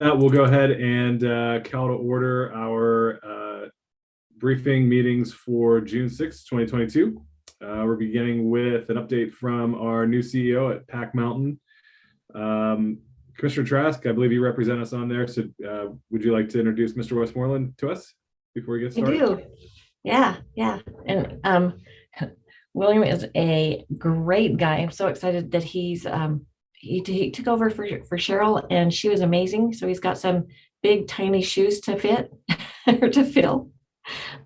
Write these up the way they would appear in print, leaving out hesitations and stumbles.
We'll go ahead and call to order our briefing meetings for June 6th, 2022. We're beginning with an update from our new CEO at Pack Mountain. Commissioner Trask, I believe you represent us on there. So would you like to introduce Mr. Westmoreland to us before we get I started? do. Yeah. And William is a great guy. I'm so excited that he took over for Cheryl, and she was amazing. So he's got some big, tiny shoes to fit or to fill.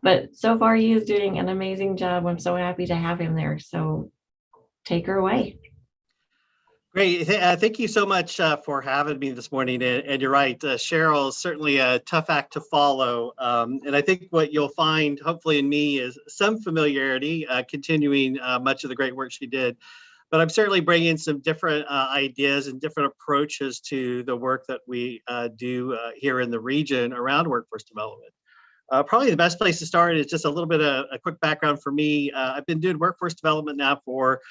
But so far, he is doing an amazing job. I'm so happy to have him there. So take her away. Great. Thank you so much for having me this morning. And you're right, Cheryl is certainly a tough act to follow. And I think what you'll find, hopefully, in me is some familiarity, continuing much of the great work she did. But I'm certainly bringing some different ideas and different approaches to the work that we do here in the region around workforce development. Probably the best place to start is just a little bit of a quick background for me. I've been doing workforce development now for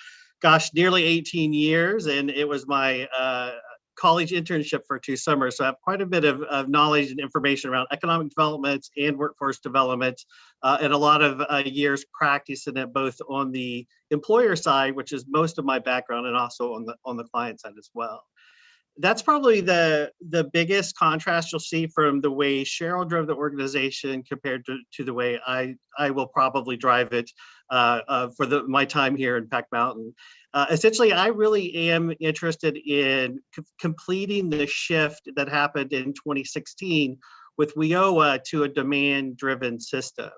nearly 18 years, and it was my college internship for 2 summers. So I have quite a bit of knowledge and information around economic development and workforce development, and a lot of years practicing it both on the employer side, which is most of my background, and also on the client side as well. That's probably the biggest contrast you'll see from the way Cheryl drove the organization compared to the way I will probably drive it for my time here in Pack Mountain. Essentially, I really am interested in completing the shift that happened in 2016 with WIOA to a demand-driven system.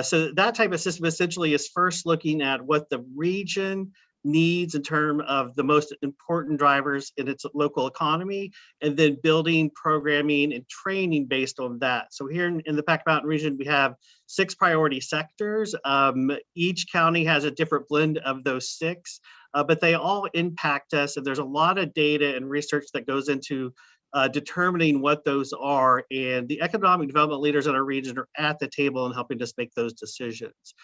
So that type of system essentially is first looking at what the region needs in terms of the most important drivers in its local economy, and then building programming and training based on that. So here in the Pack Mountain region, we have 6 priority sectors. Each county has a different blend of those 6, but they all impact us. And there's a lot of data and research that goes into determining what those are. And the economic development leaders in our region are at the table and helping us make those decisions.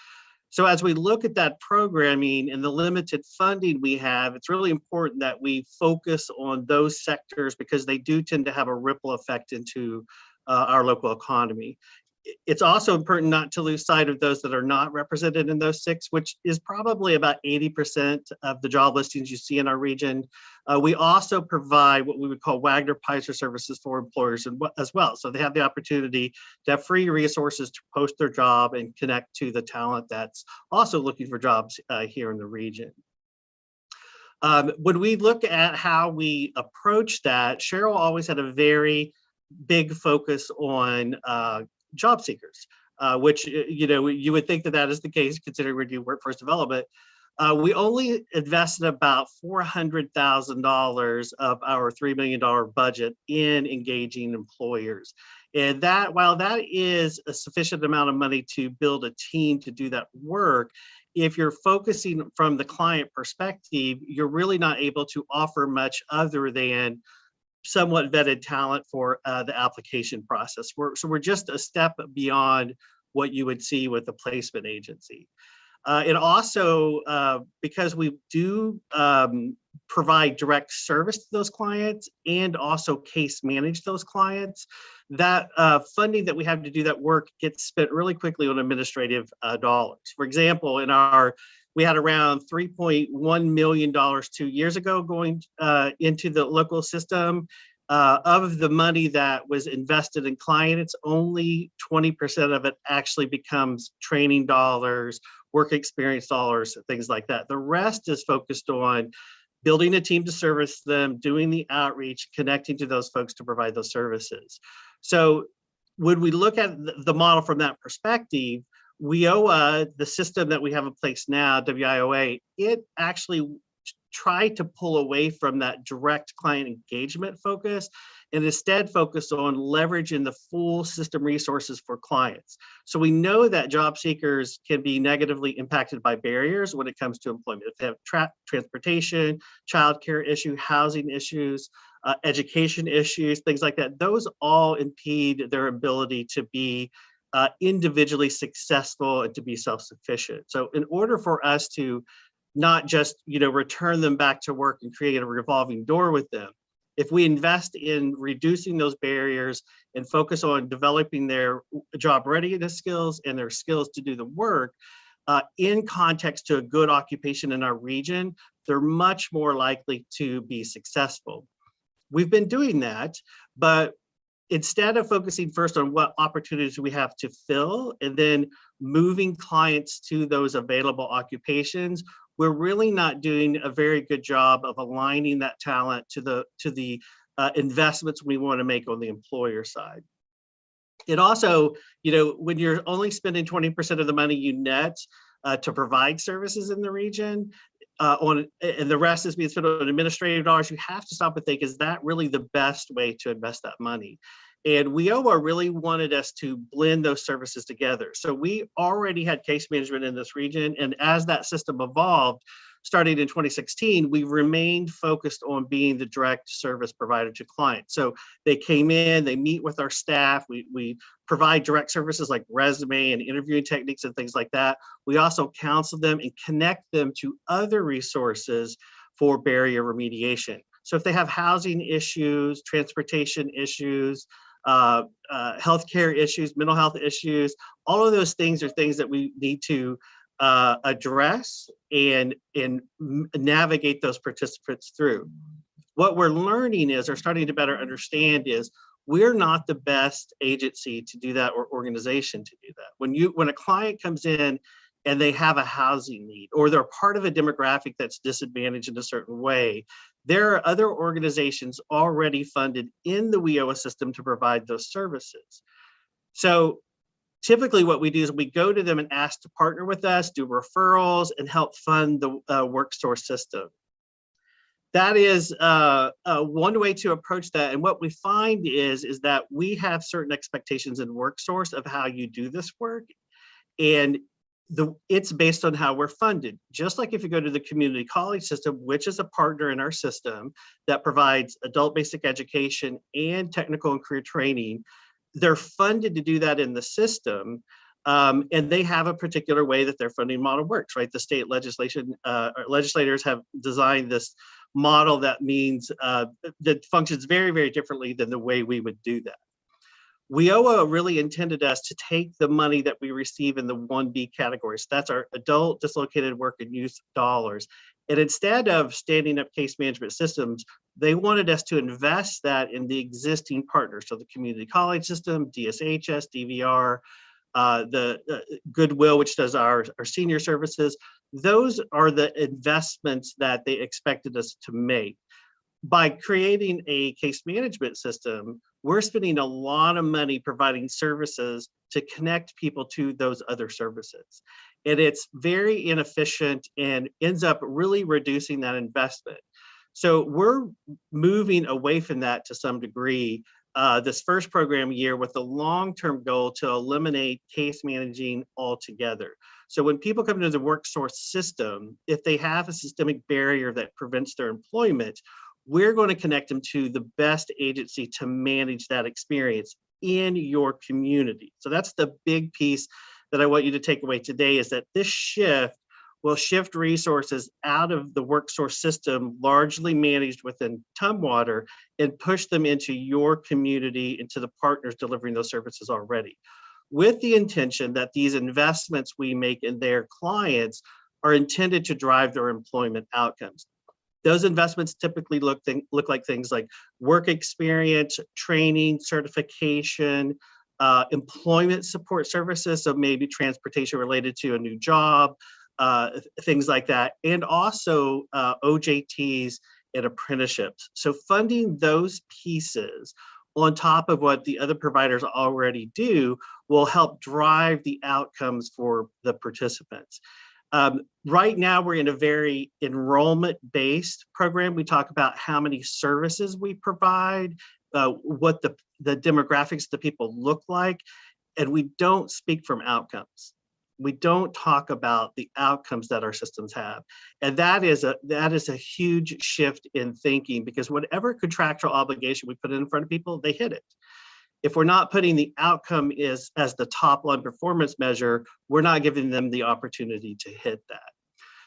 So as we look at that programming and the limited funding we have, it's really important that we focus on those sectors because they do tend to have a ripple effect into our local economy. It's also important not to lose sight of those that are not represented in those 6, which is probably about 80% of the job listings you see in our region. We also provide what we would call Wagner-Peiser services for employers as well. So they have the opportunity to have free resources to post their job and connect to the talent that's also looking for jobs here in the region. When we look at how we approach that, Cheryl always had a very big focus on job seekers, which you would think that is the case considering we're doing workforce development. We only invested about $400,000 of our $3 million budget in engaging employers. And that, while that is a sufficient amount of money to build a team to do that work, if you're focusing from the client perspective, you're really not able to offer much other than somewhat vetted talent for the application process. We're just a step beyond what you would see with a placement agency. It also, because we do provide direct service to those clients and also case manage those clients, that funding that we have to do that work gets spent really quickly on administrative dollars. For example, we had around $3.1 million 2 years ago going into the local system. Of the money that was invested in clients, only 20% of it actually becomes training dollars, work experience dollars, things like that. The rest is focused on building a team to service them, doing the outreach, connecting to those folks to provide those services. So when we look at the model from that perspective, WIOA, the system that we have in place now, WIOA, it actually tried to pull away from that direct client engagement focus and instead focus on leveraging the full system resources for clients. So we know that job seekers can be negatively impacted by barriers when it comes to employment. If they have transportation, childcare issue, housing issues, education issues, things like that, those all impede their ability to be individually successful and to be self-sufficient. So in order for us to not just return them back to work and create a revolving door with them, If we invest in reducing those barriers and focus on developing their job readiness skills and their skills to do the work in context to a good occupation in our region, they're much more likely to be successful. We've been doing that, but instead of focusing first on what opportunities we have to fill and then moving clients to those available occupations, we're really not doing a very good job of aligning that talent to the investments we want to make on the employer side. It also, when you're only spending 20% of the money you net to provide services in the region, and the rest is being spent on administrative dollars, you have to stop and think, is that really the best way to invest that money? And WIOA really wanted us to blend those services together. So we already had case management in this region. And as that system evolved, starting in 2016, we remained focused on being the direct service provider to clients. So they came in, they meet with our staff, we provide direct services like resume and interviewing techniques and things like that. We also counsel them and connect them to other resources for barrier remediation. So if they have housing issues, transportation issues, healthcare issues, mental health issues, all of those things are things that we need to address and navigate those participants through. What we're learning is, or starting to better understand is, we're not the best agency to do that or organization to do that. When a client comes in and they have a housing need, or they're part of a demographic that's disadvantaged in a certain way, there are other organizations already funded in the WIOA system to provide those services. So typically what we do is we go to them and ask to partner with us, do referrals, and help fund the WorkSource system. That is one way to approach that. And what we find is that we have certain expectations in WorkSource of how you do this work. And it's based on how we're funded. Just like if you go to the community college system, which is a partner in our system that provides adult basic education and technical and career training, they're funded to do that in the system. And they have a particular way that their funding model works, right? The state legislators have designed this model that means that functions very, very differently than the way we would do that. WIOA really intended us to take the money that we receive in the 1B category. So that's our adult dislocated work and youth dollars. And instead of standing up case management systems, they wanted us to invest that in the existing partners. So the community college system, DSHS, DVR, the Goodwill, which does our senior services. Those are the investments that they expected us to make. By creating a case management system, we're spending a lot of money providing services to connect people to those other services. And it's very inefficient and ends up really reducing that investment. So we're moving away from that to some degree this first program year with the long-term goal to eliminate case managing altogether. So when people come into the WorkSource system, if they have a systemic barrier that prevents their employment, we're going to connect them to the best agency to manage that experience in your community. So that's the big piece that I want you to take away today, is that this shift will shift resources out of the WorkSource system, largely managed within Tumwater, and push them into your community, into the partners delivering those services already, with the intention that these investments we make in their clients are intended to drive their employment outcomes. Those investments typically look like things like work experience, training, certification, employment support services, so maybe transportation related to a new job, things like that, and also OJTs and apprenticeships. So funding those pieces on top of what the other providers already do will help drive the outcomes for the participants. Right now, we're in a very enrollment-based program. We talk about how many services we provide, what the demographics of the people look like, and we don't speak from outcomes. We don't talk about the outcomes that our systems have. And that is a huge shift in thinking, because whatever contractual obligation we put in front of people, they hit it. If we're not putting the outcome as the top line performance measure, we're not giving them the opportunity to hit that.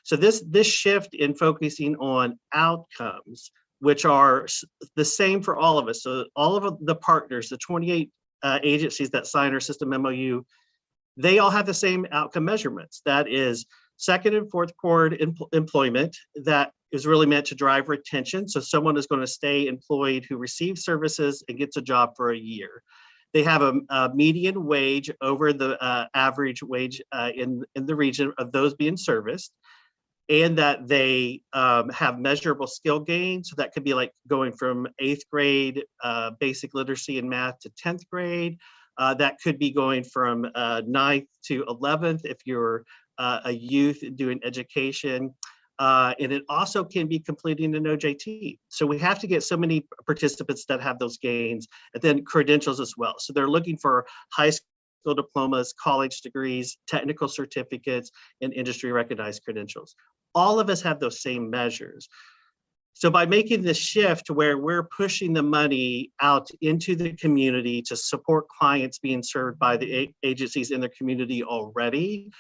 So this shift in focusing on outcomes which are the same for all of us. So all of the partners, the 28 agencies that sign our system MOU, they all have the same outcome measurements. That is second and fourth quarter employment that is really meant to drive retention. So someone is going to stay employed who receives services and gets a job for a year. They have a median wage over the average wage in the region of those being serviced, and that they have measurable skill gains. So that could be like going from 8th grade basic literacy and math to 10th grade. That could be going from 9th to 11th if you're a youth doing education. And it also can be completing an OJT. So we have to get so many participants that have those gains, and then credentials as well. So they're looking for high school diplomas, college degrees, technical certificates, and industry recognized credentials. All of us have those same measures. So by making this shift to where we're pushing the money out into the community to support clients being served by the agencies in their community already,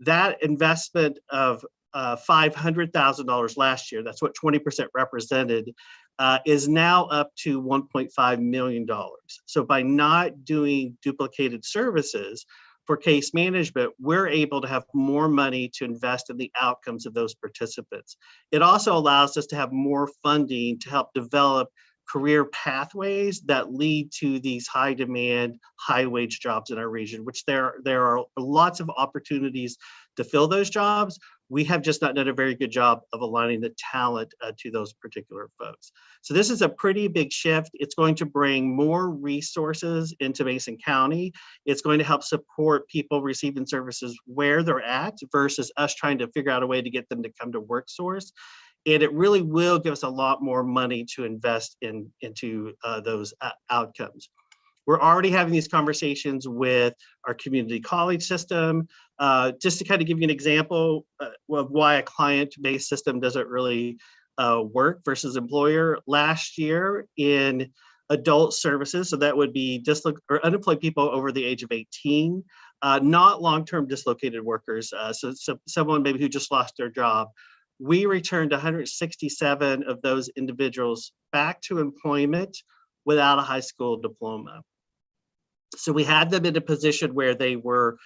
that investment of $500,000 last year, that's what 20% represented, is now up to $1.5 million. So by not doing duplicated services for case management, we're able to have more money to invest in the outcomes of those participants. It also allows us to have more funding to help develop career pathways that lead to these high demand, high wage jobs in our region, which there are lots of opportunities to fill those jobs. We have just not done a very good job of aligning the talent to those particular folks. So this is a pretty big shift. It's going to bring more resources into Mason County. It's going to help support people receiving services where they're at versus us trying to figure out a way to get them to come to WorkSource. And it really will give us a lot more money to invest into those outcomes. We're already having these conversations with our community college system. Just to kind of give you an example of why a client-based system doesn't really work versus employer. Last year in adult services, so that would be unemployed people over the age of 18, not long-term dislocated workers, so someone maybe who just lost their job. We returned 167 of those individuals back to employment without a high school diploma. So we had them in a position where they were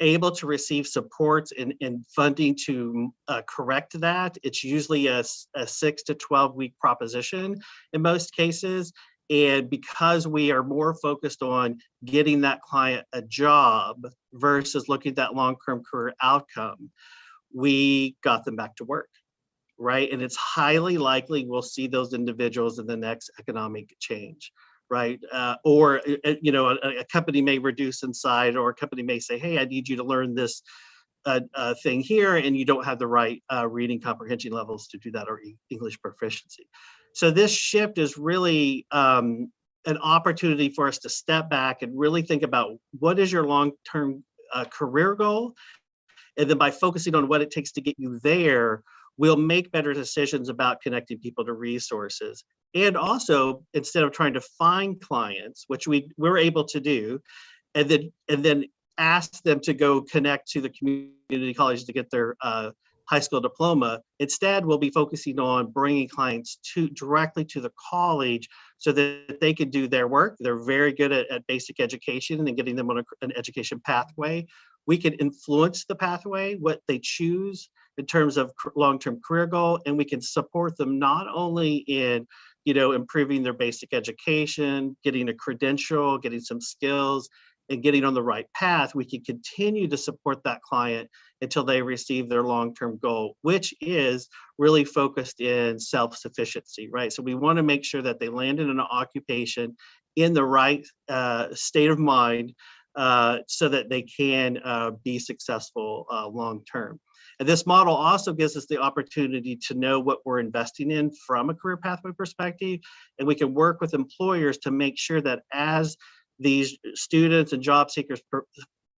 able to receive supports and funding to correct that. It's usually a 6 to 12 week proposition in most cases. And because we are more focused on getting that client a job versus looking at that long-term career outcome, we got them back to work, right? And it's highly likely we'll see those individuals in the next economic change, right? Or, a company may reduce in size, or a company may say, hey, I need you to learn this thing here, and you don't have the right reading comprehension levels to do that, or English proficiency. So this shift is really an opportunity for us to step back and really think about what is your long-term career goal. And then by focusing on what it takes to get you there, we'll make better decisions about connecting people to resources. And also, instead of trying to find clients, which we're able to do, and then ask them to go connect to the community colleges to get their high school diploma, instead we'll be focusing on bringing clients directly to the college so that they can do their work. They're very good at basic education and getting them on an education pathway. We can influence the pathway, what they choose in terms of long-term career goal, and we can support them not only in improving their basic education, getting a credential, getting some skills, and getting on the right path. We can continue to support that client until they receive their long-term goal, which is really focused in self-sufficiency, right? So we want to make sure that they land in an occupation in the right state of mind so that they can be successful long-term. And this model also gives us the opportunity to know what we're investing in from a career pathway perspective, and we can work with employers to make sure that as these students and job seekers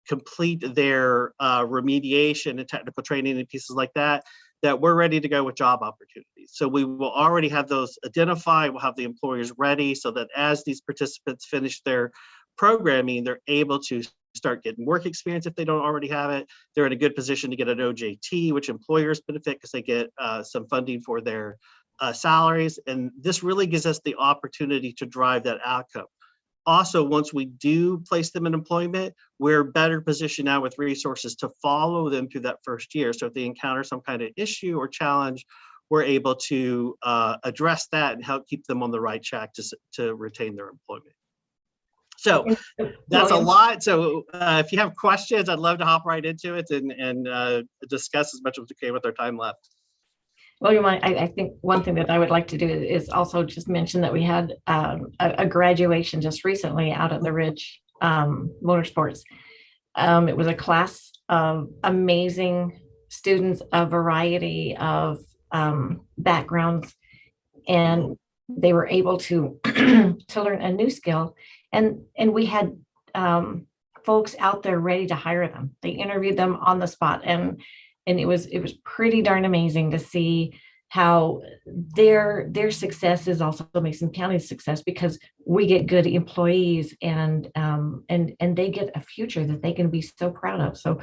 complete their remediation and technical training and pieces like that, that we're ready to go with job opportunities. So we will already have those identified, we'll have the employers ready so that as these participants finish their programming, they're able to start getting work experience if they don't already have it. They're in a good position to get an OJT, which employers benefit because they get some funding for their salaries, and this really gives us the opportunity to drive that outcome. Also, once we do place them in employment, we're better positioned now with resources to follow them through that first year. So if they encounter some kind of issue or challenge, we're able to address that and help keep them on the right track to retain their employment. So that's a lot. So if you have questions, I'd love to hop right into it and discuss as much as we can with our time left. William, I think one thing that I would like to do is also just mention that we had a graduation just recently out at the Ridge Motorsports. It was a class of amazing students, a variety of backgrounds, and they were able to to learn a new skill. And we had folks out there ready to hire them. They interviewed them on the spot, and it was pretty darn amazing to see how their success is also Mason County's success, because we get good employees and they get a future that they can be so proud of. So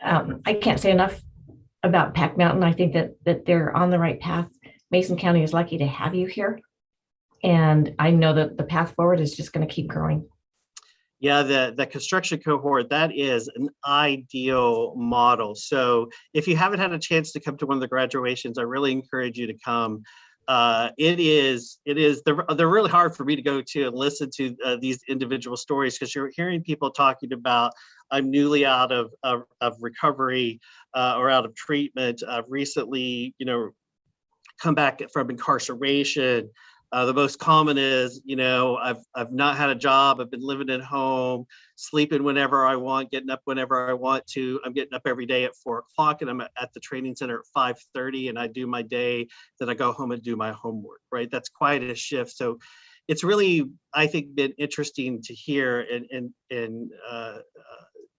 I can't say enough about Pack Mountain. I think that they're on the right path. Mason County is lucky to have you here, and I know that the path forward is just going to keep growing. Yeah, the construction cohort, that is an ideal model. So if you haven't had a chance to come to one of the graduations, I really encourage you to come. They're really hard for me to go to and listen to these individual stories, because you're hearing people talking about, I'm newly out of recovery or out of treatment. I've recently, come back from incarceration. The most common is, I've not had a job. I've been living at home, sleeping whenever I want, getting up whenever I want to. I'm getting up every day at 4:00, and I'm at the training center at 5:30, and I do my day. Then I go home and do my homework, right? That's quite a shift. So it's really, I think, been interesting to hear. And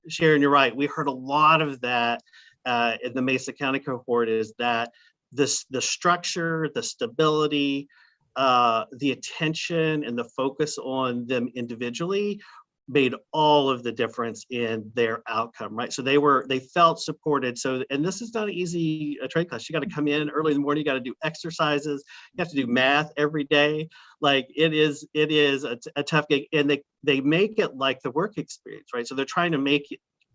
Sharon, you're right. We heard a lot of that in the Mesa County cohort, is that the structure, the stability, the attention and the focus on them individually made all of the difference in their outcome, right? So they felt supported. So, and this is not an easy trade class. You got to come in early in the morning, you got to do exercises, you have to do math every day. Like it is a tough gig, and they make it like the work experience, right? So they're trying to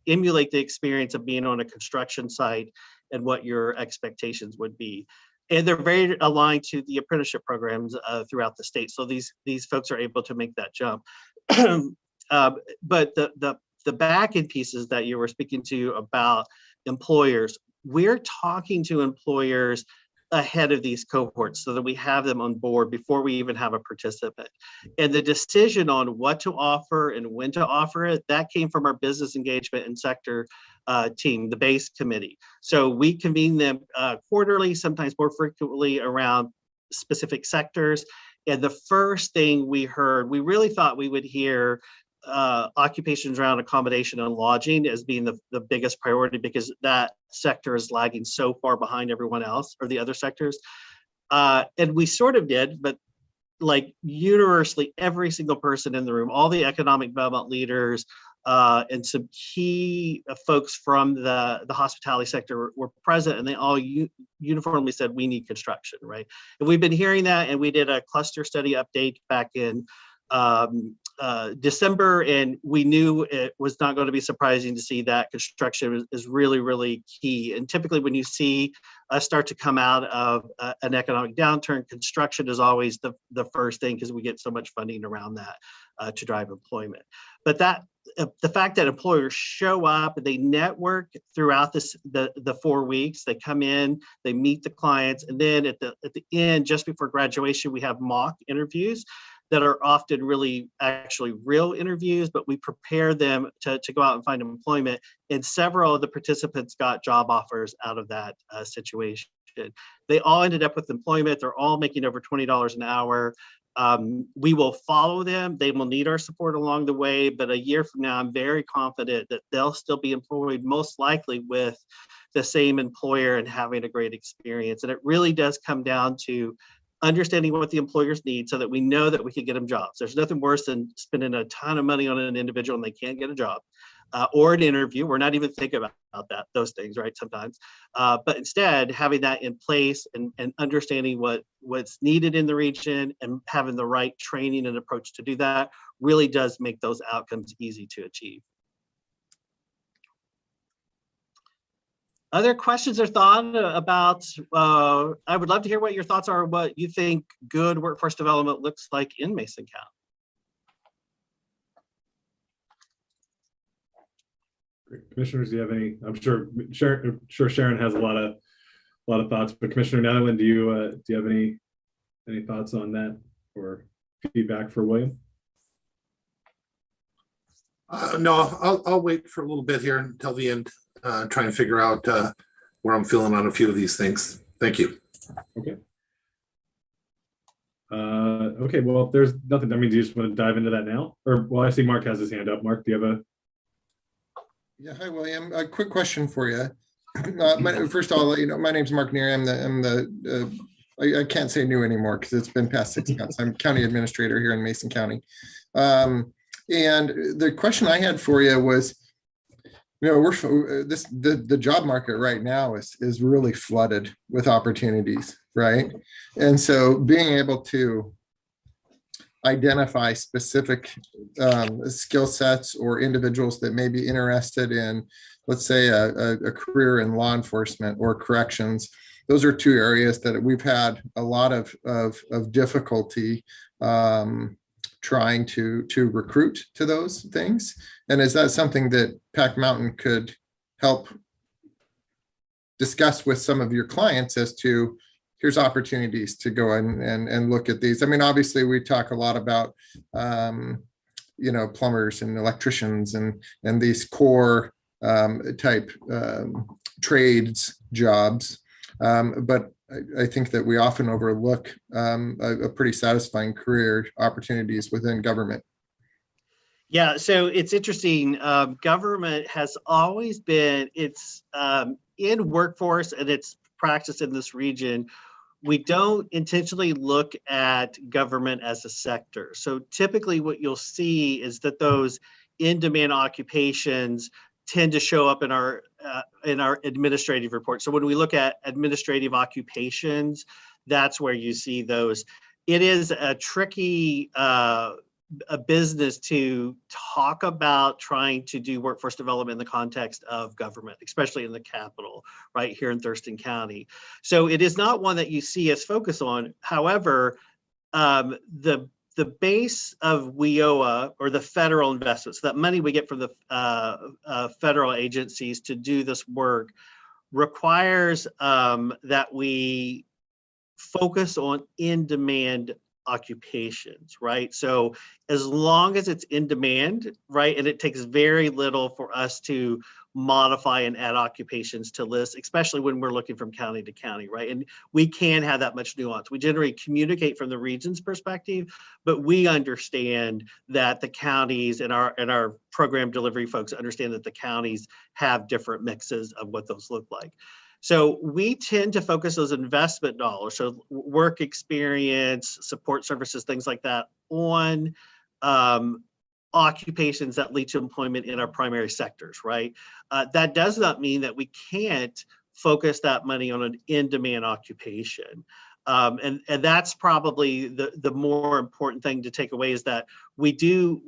emulate the experience of being on a construction site and what your expectations would be. And they're very aligned to the apprenticeship programs throughout the state. So these folks are able to make that jump. But the back end pieces that you were speaking to about employers, we're talking to employers ahead of these cohorts so that we have them on board before we even have a participant. And the decision on what to offer and when to offer it, that came from our business engagement and sector team, the BASE committee. So we convene them quarterly, sometimes more frequently, around specific sectors. And the first thing we heard, we really thought we would hear occupations around accommodation and lodging as being the biggest priority, because that sector is lagging so far behind everyone else, or the other sectors. And we sort of did, but like universally, every single person in the room, all the economic development leaders, and some key folks from the hospitality sector were present, and they all uniformly said, we need construction, right? And we've been hearing that, and we did a cluster study update back in December, and we knew it was not going to be surprising to see that construction is really, really key. And typically when you see us start to come out of an economic downturn, construction is always the first thing, because we get so much funding around that to drive employment. But the fact that employers show up, they network throughout the 4 weeks, they come in, they meet the clients, and then at the end, just before graduation, we have mock interviews that are often really actually real interviews, but we prepare them to go out and find employment. And several of the participants got job offers out of that situation. They all ended up with employment. They're all making over $20 an hour. We will follow them. They will need our support along the way, but a year from now, I'm very confident that they'll still be employed, most likely with the same employer, and having a great experience. And it really does come down to understanding what the employers need so that we know that we can get them jobs. There's nothing worse than spending a ton of money on an individual and they can't get a job. or an interview. We're not even thinking about those things, right, sometimes. But instead, having that in place and understanding what's needed in the region and having the right training and approach to do that really does make those outcomes easy to achieve. Other questions or thoughts about, I would love to hear what your thoughts are, what you think good workforce development looks like in Mason County. Commissioners, do you have any? I'm sure Sharon has a lot of thoughts, but Commissioner Netherland, do you have any thoughts on that or feedback for William? No, I'll wait for a little bit here until the end, trying to figure out where I'm feeling on a few of these things. Thank you. Okay. Okay, well, if there's nothing, I mean, do you just want to dive into that now? Or, well, I see Mark has his hand up. Mark, do you have a? Yeah, hi, William. A quick question for you. First of all, my name's Mark Neary. I can't say new anymore because it's been past 6 months. I'm county administrator here in Mason County. And the question I had for you was, the job market right now is really flooded with opportunities, right? And so being able to identify specific skill sets or individuals that may be interested in, let's say, a career in law enforcement or corrections. Those are 2 areas that we've had a lot of difficulty trying to recruit to those things. And is that something that Pac Mountain could help discuss with some of your clients as to, here's opportunities to go in and look at these? I mean, obviously we talk a lot about, plumbers and electricians and these core type trades jobs. But I think that we often overlook a pretty satisfying career opportunities within government. Yeah, so it's interesting. Government has always been, it's in workforce and it's practiced in this region. We don't intentionally look at government as a sector. So typically what you'll see is that those in-demand occupations tend to show up in our administrative report. So when we look at administrative occupations, that's where you see those. It is a tricky a business to talk about trying to do workforce development in the context of government, especially in the capital, right here in Thurston County. So it is not one that you see us focus on. However, the base of WIOA, or the federal investments, that money we get from the federal agencies to do this work, requires that we focus on in-demand occupations, right? So as long as it's in demand, right, and it takes very little for us to modify and add occupations to lists, especially when we're looking from county to county, right? And we can have that much nuance. We generally communicate from the region's perspective, but we understand that the counties and our program delivery folks understand that the counties have different mixes of what those look like. So we tend to focus those investment dollars, so work experience, support services, things like that, on occupations that lead to employment in our primary sectors, right? That does not mean that we can't focus that money on an in-demand occupation. And that's probably the more important thing to take away, is that we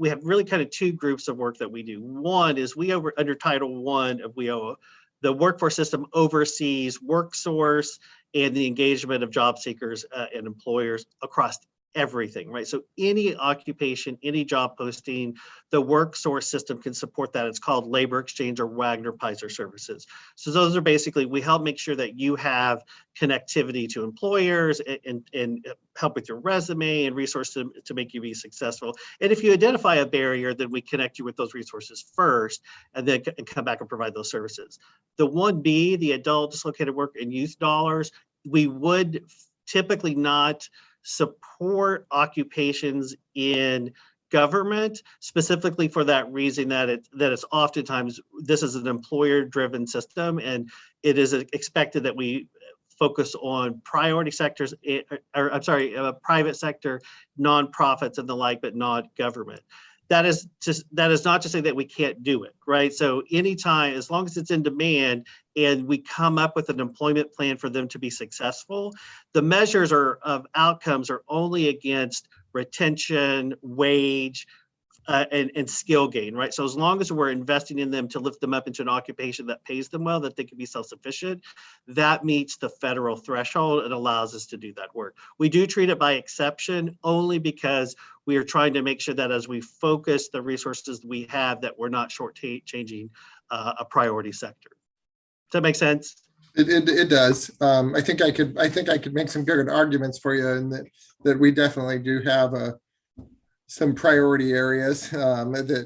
have really kind of 2 groups of work that we do. One is under Title I of WIOA, the workforce system oversees work source and the engagement of job seekers and employers across everything, right? So any occupation, any job posting, the work source system can support that. It's called labor exchange or Wagner-Pizer services. So those are basically, we help make sure that you have connectivity to employers and help with your resume and resources to make you be successful. And if you identify a barrier, then we connect you with those resources first and then come back and provide those services. The 1B, the adult dislocated work and youth dollars, we would typically not support occupations in government, specifically for that reason that it's oftentimes, this is an employer-driven system, and it is expected that we focus on priority sectors, private sector, nonprofits and the like, but not government. that is not to say that we can't do it, right? So anytime, as long as it's in demand and we come up with an employment plan for them to be successful, the measures of outcomes are only against retention, wage, and skill gain, right? So as long as we're investing in them to lift them up into an occupation that pays them well, that they can be self-sufficient, that meets the federal threshold and allows us to do that work. We do treat it by exception only because we are trying to make sure that as we focus the resources we have, that we're not shortchanging a priority sector. Does that make sense? It does. I think I could make some good arguments for you, and that we definitely do have some priority areas that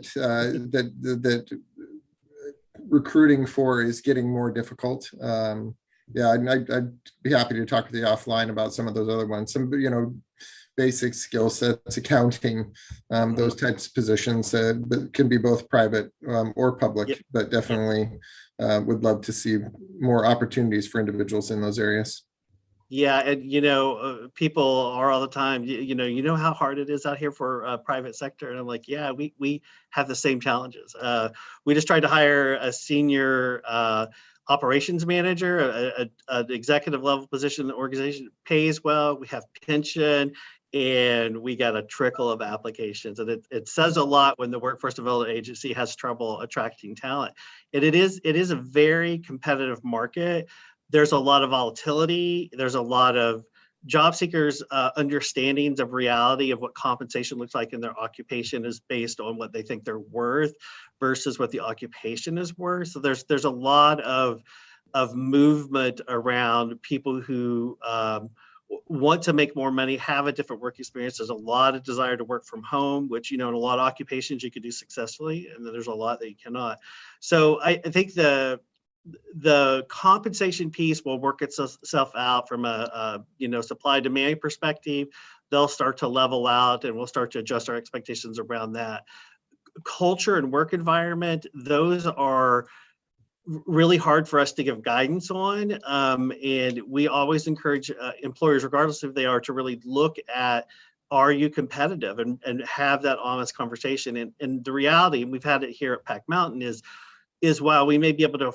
recruiting for is getting more difficult. Yeah, I'd be happy to talk with you offline about some of those other ones. Some, basic skill sets, accounting, those types of positions that can be both private or public, yep. But definitely would love to see more opportunities for individuals in those areas. Yeah, and people are all the time, you know how hard it is out here for private sector, and I'm like, yeah, we have the same challenges. We just tried to hire a senior operations manager, an executive level position in the organization, pays well, we have pension, and we got a trickle of applications, and it says a lot when the Workforce Development Agency has trouble attracting talent. And it is a very competitive market. There's a lot of volatility. There's a lot of job seekers' understandings of reality of what compensation looks like in their occupation is based on what they think they're worth versus what the occupation is worth. So there's a lot of movement around people who want to make more money, have a different work experience. There's a lot of desire to work from home, which, in a lot of occupations you could do successfully, and then there's a lot that you cannot. So I think the compensation piece will work itself out from a supply demand perspective. They'll start to level out, and we'll start to adjust our expectations around that. Culture and work environment, those are really hard for us to give guidance on, and we always encourage employers, regardless of who they are, to really look at, are you competitive, and have that honest conversation. And the reality, and we've had it here at Pack Mountain, is while we may be able to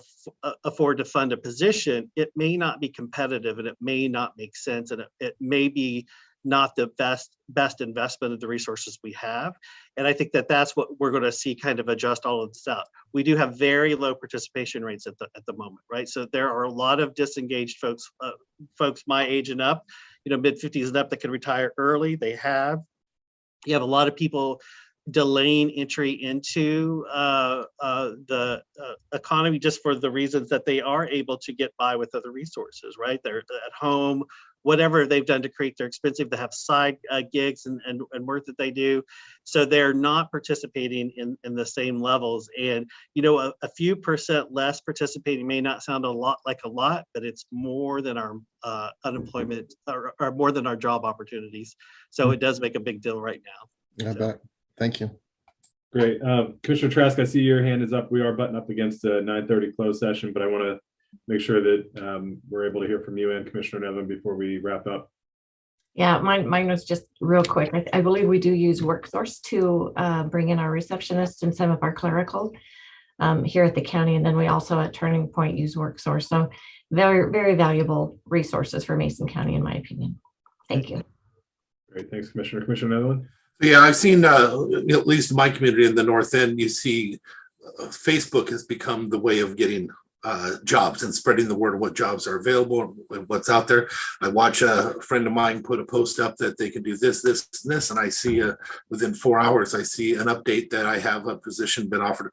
afford to fund a position, it may not be competitive, and it may not make sense, and it may be not the best investment of the resources we have. And I think that's what we're going to see kind of adjust all of this out. We do have very low participation rates at the moment, right? So there are a lot of disengaged folks my age and up, mid-50s and up, that can retire early. You have a lot of people delaying entry into the economy just for the reasons that they are able to get by with other resources, right? They're at home, whatever they've done to create their expensive, they have side gigs and work that they do. So they're not participating in the same levels. And, a few percent less participating may not sound like a lot, but it's more than our unemployment or more than our job opportunities. So it does make a big deal right now. I bet. Thank you. Great. Commissioner Trask, I see your hand is up. We are butting up against a 9:30 closed session, but I want to make sure that we're able to hear from you and Commissioner Nevin before we wrap up. Yeah, mine was just real quick. I believe we do use WorkSource to bring in our receptionists and some of our clerical here at the county. And then we also at Turning Point use WorkSource. So very, very valuable resources for Mason County, in my opinion. Thank you. Great. Thanks, Commissioner. Commissioner Netherland? Yeah, I've seen, at least in my community in the North End, you see Facebook has become the way of getting jobs and spreading the word of what jobs are available and what's out there. I watch a friend of mine put a post up that they can do this, this, and this, and I see within 4 hours, I see an update that I have a position been offered.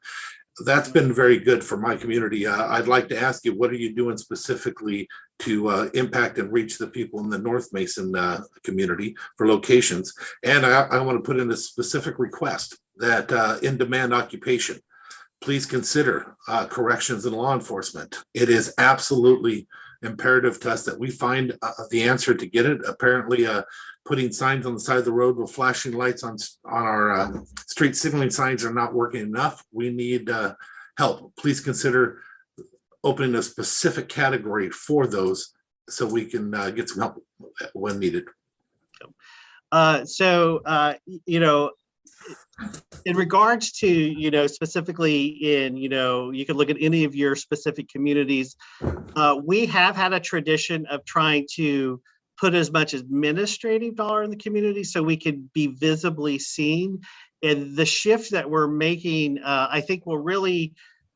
That's been very good for my community. I'd like to ask you, what are you doing specifically to impact and reach the people in the North Mason community for locations? And I want to put in a specific request that in-demand occupation, please consider corrections and law enforcement. It is absolutely imperative to us that we find the answer to get it. Apparently, putting signs on the side of the road with flashing lights on our street signaling signs are not working enough. We need help. Please consider opening a specific category for those so we can get some help when needed. in regards to, specifically in, you can look at any of your specific communities. We have had a tradition of trying to put as much administrative dollar in the community so we can be visibly seen. And the shift that we're making, I think will really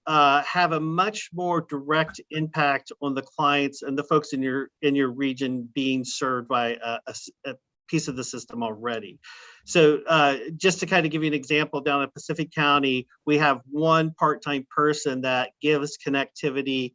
have a much more direct impact on the clients and the folks in your region being served by a piece of the system already. So just to kind of give you an example, down in Pacific County, we have one part-time person that gives connectivity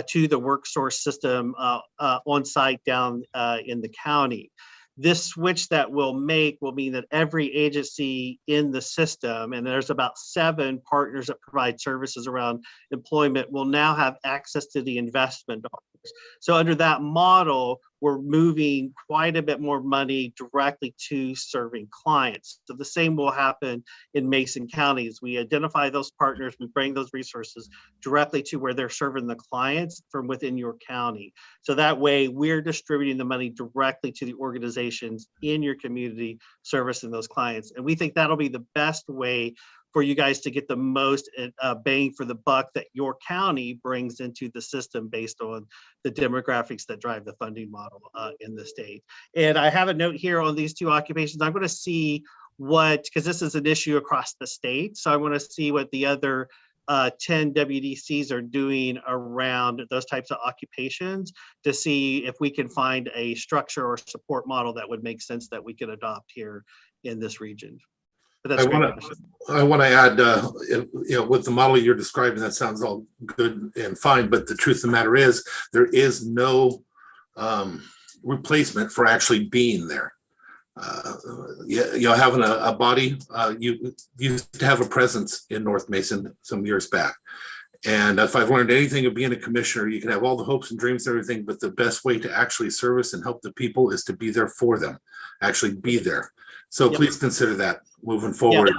to the WorkSource system on site down in the county. This switch that we'll make will mean that every agency in the system, and there's about 7 partners that provide services around employment, will now have access to the investment dollars. So under that model, we're moving quite a bit more money directly to serving clients. So the same will happen in Mason County. As we identify those partners, we bring those resources directly to where they're serving the clients from within your county. So that way we're distributing the money directly to the organizations in your community servicing those clients. And we think that'll be the best way for you guys to get the most bang for the buck that your county brings into the system based on the demographics that drive the funding model in the state. And I have a note here on these 2 occupations. I'm going to see because this is an issue across the state. So I want to see what the other 10 WDCs are doing around those types of occupations to see if we can find a structure or support model that would make sense that we could adopt here in this region. I want to add, with the model you're describing, that sounds all good and fine, but the truth of the matter is there is no replacement for actually being there. Having a body, you used to have a presence in North Mason some years back. And if I've learned anything of being a commissioner, you can have all the hopes and dreams and everything, but the best way to actually service and help the people is to be there for them, actually be there. So please consider that moving forward,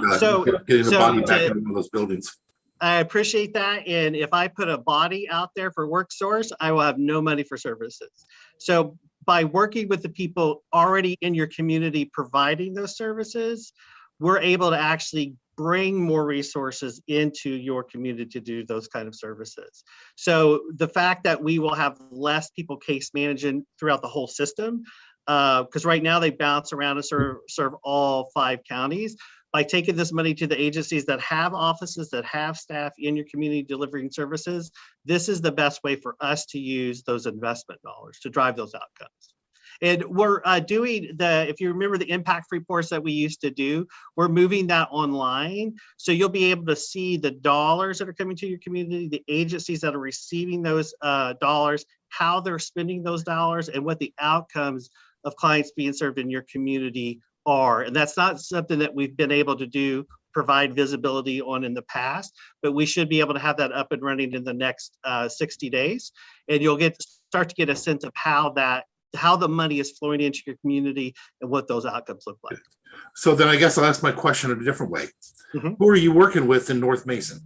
getting the body back into one of those buildings. I appreciate that. And if I put a body out there for WorkSource, I will have no money for services. So by working with the people already in your community providing those services, we're able to actually bring more resources into your community to do those kind of services. So the fact that we will have less people case managing throughout the whole system, because right now they bounce around and serve all 5 counties. By taking this money to the agencies that have offices, that have staff in your community delivering services, this is the best way for us to use those investment dollars to drive those outcomes. And we're doing if you remember the impact reports that we used to do, we're moving that online. So you'll be able to see the dollars that are coming to your community, the agencies that are receiving those dollars, how they're spending those dollars, and what the outcomes of clients being served in your community are. And that's not something that we've been able to provide visibility on in the past, but we should be able to have that up and running in the next 60 days. And you'll start to get a sense of how the money is flowing into your community and what those outcomes look like. So then I guess I'll ask my question in a different way. Mm-hmm. Who are you working with in North Mason?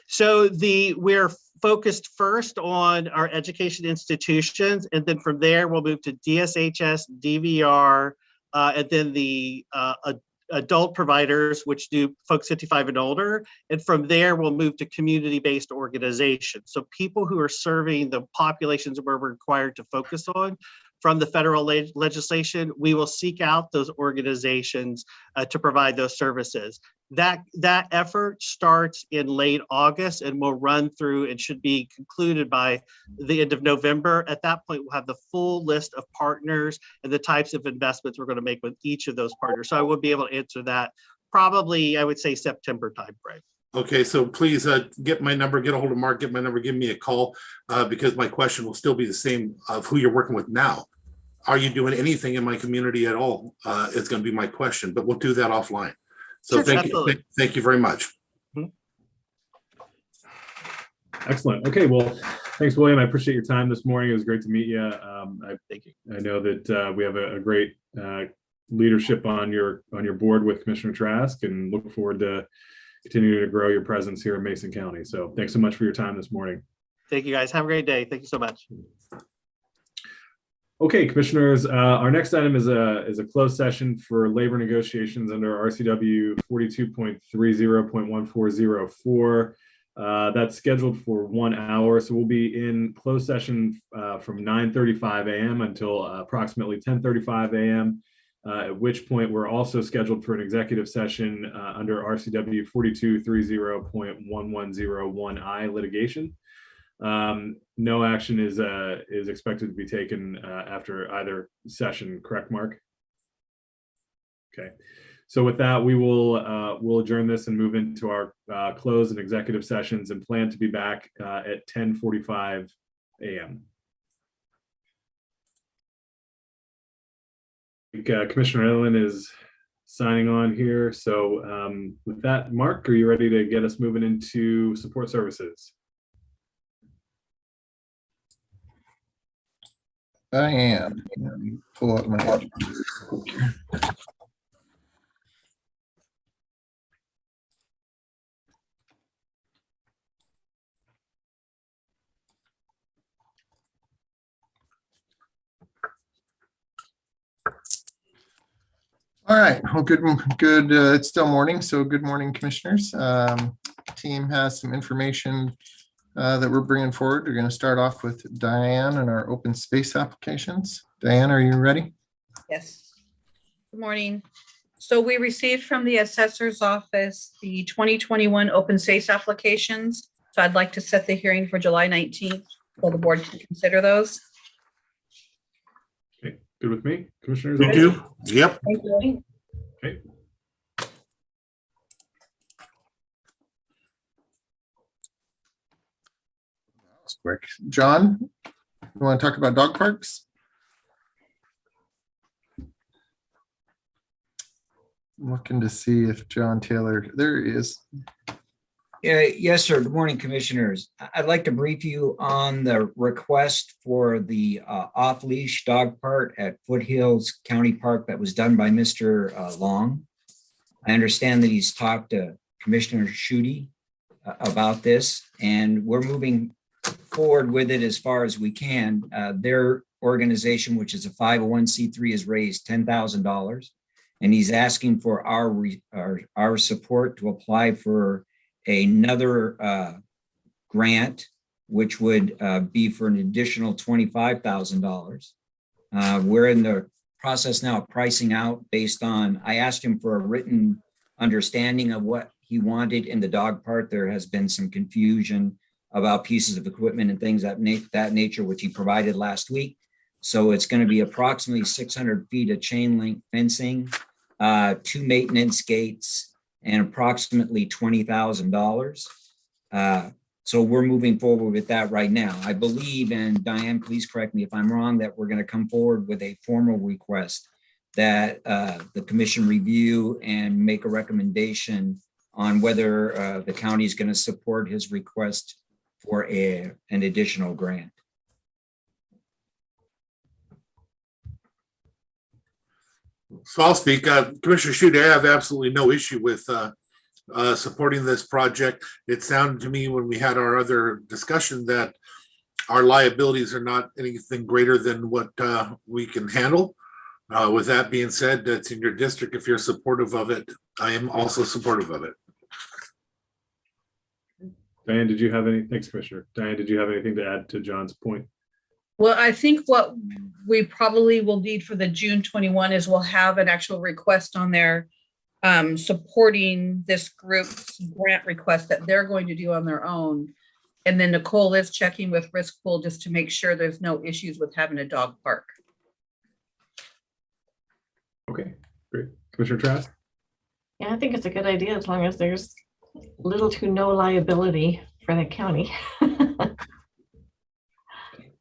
So we're focused first on our education institutions, and then from there we'll move to DSHS, DVR, and then the adult providers, which do folks 55 and older. And from there, we'll move to community-based organizations. So people who are serving the populations we're required to focus on from the federal legislation, we will seek out those organizations to provide those services. That effort starts in late August and will run through and should be concluded by the end of November. At that point, we'll have the full list of partners and the types of investments we're going to make with each of those partners. So I will be able to answer that probably, I would say, September timeframe. Okay, so please get my number, get a hold of Mark, get my number, give me a call, because my question will still be the same of who you're working with now. Are you doing anything in my community at all? It's going to be my question, but we'll do that offline. So sure, thank you very much. Excellent. Okay, well, thanks, William. I appreciate your time this morning. It was great to meet you. Thank you. I know that we have a great leadership on your board with Commissioner Trask, and look forward to continuing to grow your presence here in Mason County. So thanks so much for your time this morning. Thank you, guys. Have a great day. Thank you so much. Okay, commissioners, our next item is a closed session for labor negotiations under RCW 42.30.1404. That's scheduled for 1 hour. So we'll be in closed session from 9:35 a.m. until approximately 10:35 a.m. At which point we're also scheduled for an executive session under RCW 42.30.1101I litigation. No action is expected to be taken after either session, correct, Mark? Okay. So with that, we'll adjourn this and move into our closed and executive sessions and plan to be back at 10:45 a.m. Commissioner Ellen is signing on here. So with that, Mark, are you ready to get us moving into support services? I am. Let me pull up my. All right. Well, good. It's still morning, so good morning, commissioners. Team has some information that we're bringing forward. We're going to start off with Diane and our open space applications. Diane, are you ready? Yes. Good morning. So we received from the assessor's office the 2021 open space applications. So I'd like to set the hearing for July 19th so the board can consider those. Okay, good with me, commissioners? We do. Yep. Thank you. Okay. That's quick. John, you want to talk about dog parks? I'm looking to see if John Taylor, there he is. Yes, sir. Good morning, commissioners. I'd like to brief you on the request for the off-leash dog park at Foothills County Park that was done by Mr. Long. I understand that he's talked to Commissioner Schutte about this, and we're moving forward with it as far as we can. Their organization, which is a 501c3, has raised $10,000, and he's asking for our support to apply for another grant, which would be for an additional $25,000. We're in the process now of pricing out based on, I asked him for a written understanding of what he wanted in the dog park. There has been some confusion about pieces of equipment and things that nature, which he provided last week. So it's going to be approximately 600 feet of chain link fencing, 2 maintenance gates, and approximately $20,000. So we're moving forward with that right now. I believe, and Diane, please correct me if I'm wrong, that we're going to come forward with a formal request that the commission review and make a recommendation on whether the county is going to support his request for an additional grant. So I'll speak. Commissioner Schutte, I have absolutely no issue with supporting this project. It sounded to me when we had our other discussion that our liabilities are not anything greater than what we can handle. With that being said, that's in your district. If you're supportive of it, I am also supportive of it. Diane, did you have any? Thanks, Commissioner. Diane, did you have anything to add to John's point? Well, I think what we probably will need for the June 21 is we'll have an actual request on there supporting this group's grant request that they're going to do on their own. And then Nicole is checking with Risk Pool just to make sure there's no issues with having a dog park. Okay, great. Commissioner Trask? Yeah, I think it's a good idea as long as there's little to no liability for the county.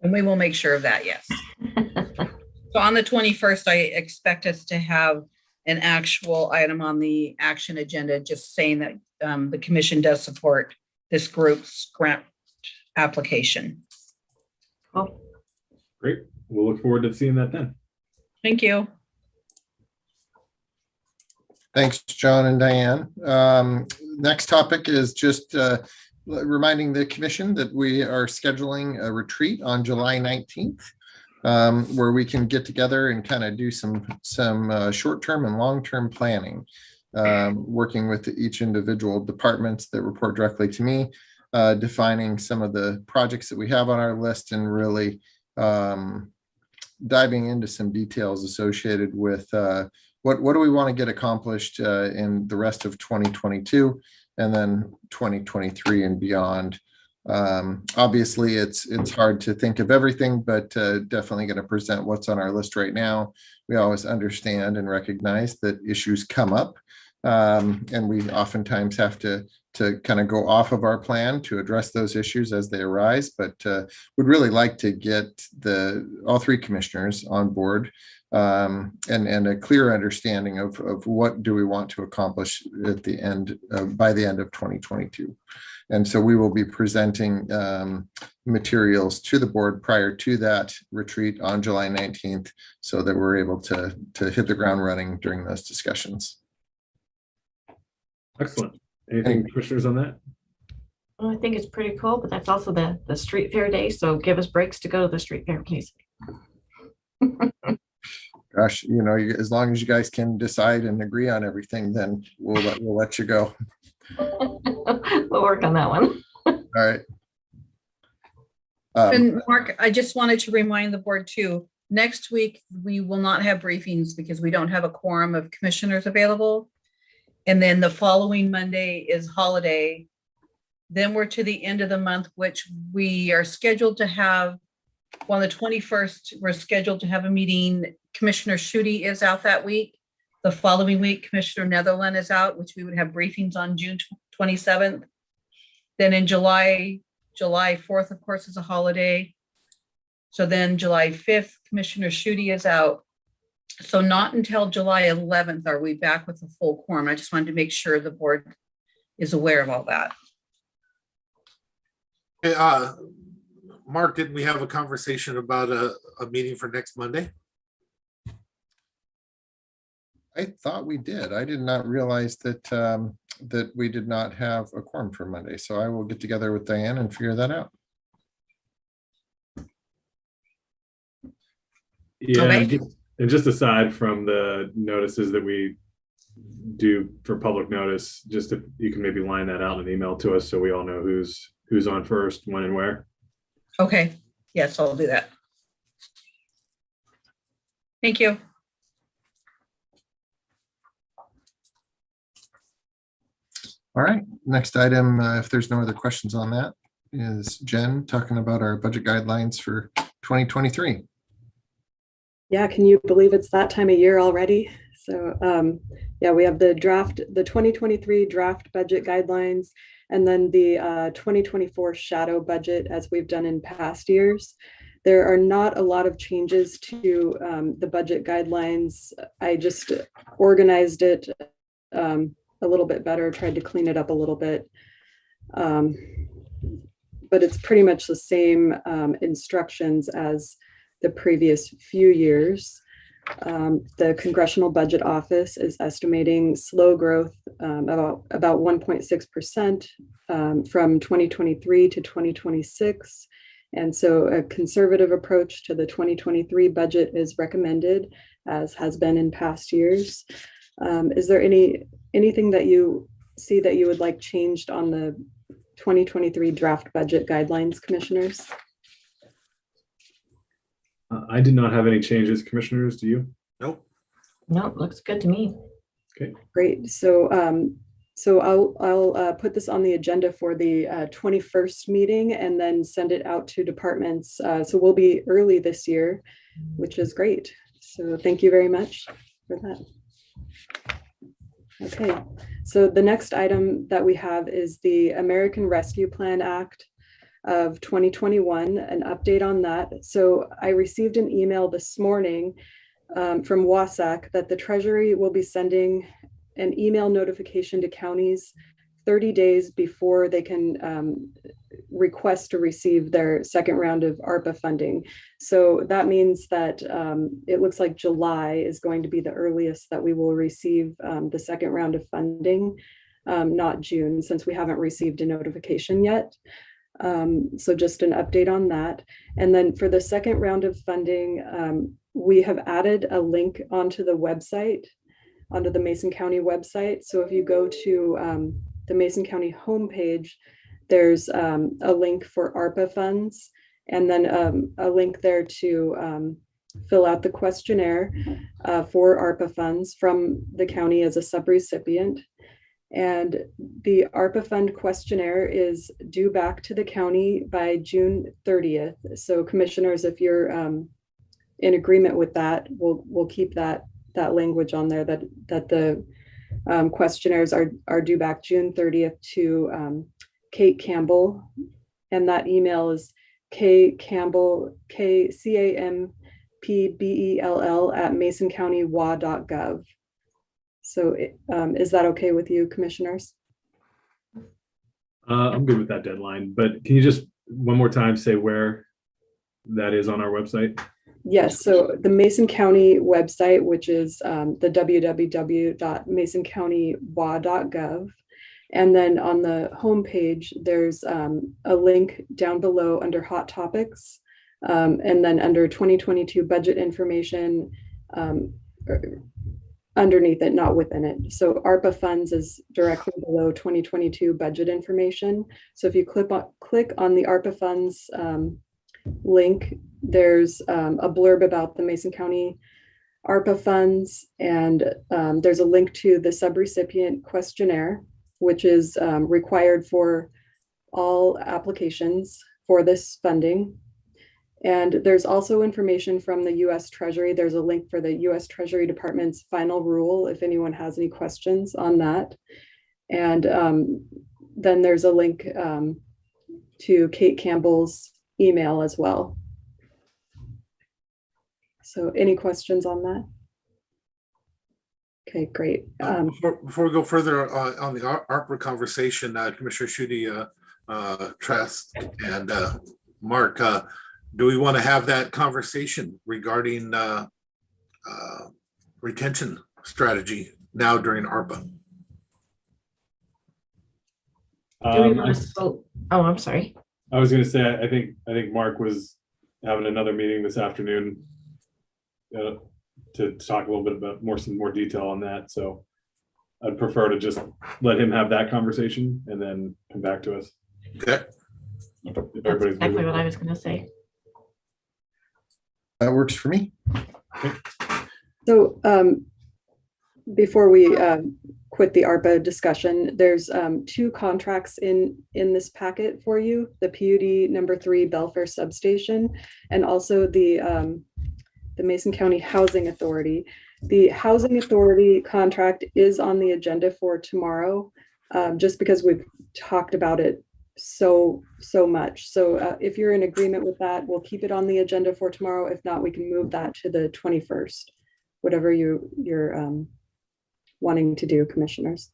And we will make sure of that, yes. So on the 21st, I expect us to have an actual item on the action agenda, just saying that the commission does support this group's grant application. Cool. Great. We'll look forward to seeing that then. Thank you. Thanks, John and Diane. Next topic is just reminding the commission that we are scheduling a retreat on July 19th. where we can get together and kind of do some short-term and long-term planning, working with each individual departments that report directly to me, defining some of the projects that we have on our list and really diving into some details associated with what do we want to get accomplished in the rest of 2022 and then 2023 and beyond. Obviously, it's hard to think of everything, but definitely going to present what's on our list right now. We always understand and recognize that issues come up, and we oftentimes have to kind of go off of our plan to address those issues as they arise. But would really like to get all three commissioners on board and a clear understanding of what do we want to accomplish at the end by the end of 2022. And so we will be presenting materials to the board prior to that retreat on July 19th so that we're able to hit the ground running during those discussions. Excellent. Anything, commissioners, on that? Well, I think it's pretty cool, but that's also the street fair day. So give us breaks to go to the street fair, please. Gosh, as long as you guys can decide and agree on everything, then we'll let you go. We'll work on that one. All right. And Mark, I just wanted to remind the board too, next week, we will not have briefings because we don't have a quorum of commissioners available. And then the following Monday is holiday. Then we're to the end of the month, which we are scheduled to have, on the 21st, we're scheduled to have a meeting. Commissioner Schutte is out that week. The following week, Commissioner Netherland is out, which we would have briefings on June 27th. Then in July 4th, of course, is a holiday. So then July 5th, Commissioner Schutte is out. So not until July 11th are we back with a full quorum. I just wanted to make sure the board is aware of all that. Hey, Mark, didn't we have a conversation about a meeting for next Monday? I thought we did. I did not realize that that we did not have a quorum for Monday. So I will get together with Diane and figure that out. Yeah, Okay. and just aside from the notices that we do for public notice, just if you can maybe line that out in an email to us so we all know who's on first, when and where. Okay, yes, I'll do that. Thank you. All right, next item, if there's no other questions on that, is Jen talking about our budget guidelines for 2023. Yeah, can you believe it's that time of year already? So yeah, we have the 2023 draft budget guidelines, and then the 2024 shadow budget as we've done in past years. There are not a lot of changes to the budget guidelines. I just organized it a little bit better, tried to clean it up a little bit. But it's pretty much the same instructions as the previous few years. The Congressional Budget Office is estimating slow growth about 1.6% from 2023 to 2026. And so a conservative approach to the 2023 budget is recommended, as has been in past years. Is there anything that you see that you would like changed on the 2023 draft budget guidelines, commissioners? I did not have any changes, commissioners. Do you? Nope. No, looks good to me. Okay. Great. So I'll put this on the agenda for the 21st meeting and then send it out to departments. So we'll be early this year, which is great. So thank you very much for that. Okay, so the next item that we have is the American Rescue Plan Act of 2021, an update on that. So I received an email this morning from WASAC that the Treasury will be sending an email notification to counties 30 days before they can request to receive their second round of ARPA funding. So that means that it looks like July is going to be the earliest that we will receive the second round of funding, not June, since we haven't received a notification yet. So just an update on that. And then for the second round of funding, we have added a link onto the website, onto the Mason County website. So if you go to the Mason County homepage, there's a link for ARPA funds, and then a link there to fill out the questionnaire for ARPA funds from the county as a subrecipient. And the ARPA fund questionnaire is due back to the county by June 30th. So commissioners, if you're in agreement with that, we'll keep that language on there that the questionnaires are due back June 30th to Kate Campbell. And that email is kcampbell, KCAMPBELL @masoncountywa.gov. So is that okay with you, commissioners? I'm good with that deadline, but can you just one more time say where that is on our website? Yes, so the Mason County website, which is the www.masoncountywa.gov. And then on the homepage, there's a link down below under Hot Topics. And then under 2022 budget information, underneath it, not within it. So ARPA funds is directly below 2022 budget information. So if you click on the ARPA funds link, there's a blurb about the Mason County ARPA funds, and there's a link to the subrecipient questionnaire, which is required for all applications for this funding. And there's also information from the U.S. Treasury. There's a link for the U.S. Treasury Department's final rule if anyone has any questions on that. And then there's a link to Kate Campbell's email as well. So any questions on that? Okay, great. Before we go further on the ARPA conversation, Commissioner Schutte, Trask, and Mark, do we want to have that conversation regarding retention strategy now during ARPA? Do we want to oh, I'm sorry. I was going to say, I think Mark was having another meeting this afternoon to talk a little bit about some more detail on that. So I'd prefer to just let him have that conversation and then come back to us. Okay. That's exactly what I was going to say. That works for me. So before we quit the ARPA discussion, there's 2 contracts in this packet for you: the PUD number 3 Belfair substation, and also the Mason County Housing Authority. The Housing Authority contract is on the agenda for tomorrow, just because we've talked about it so much. So if you're in agreement with that, we'll keep it on the agenda for tomorrow. If not, we can move that to the 21st, whatever you're wanting to do, commissioners.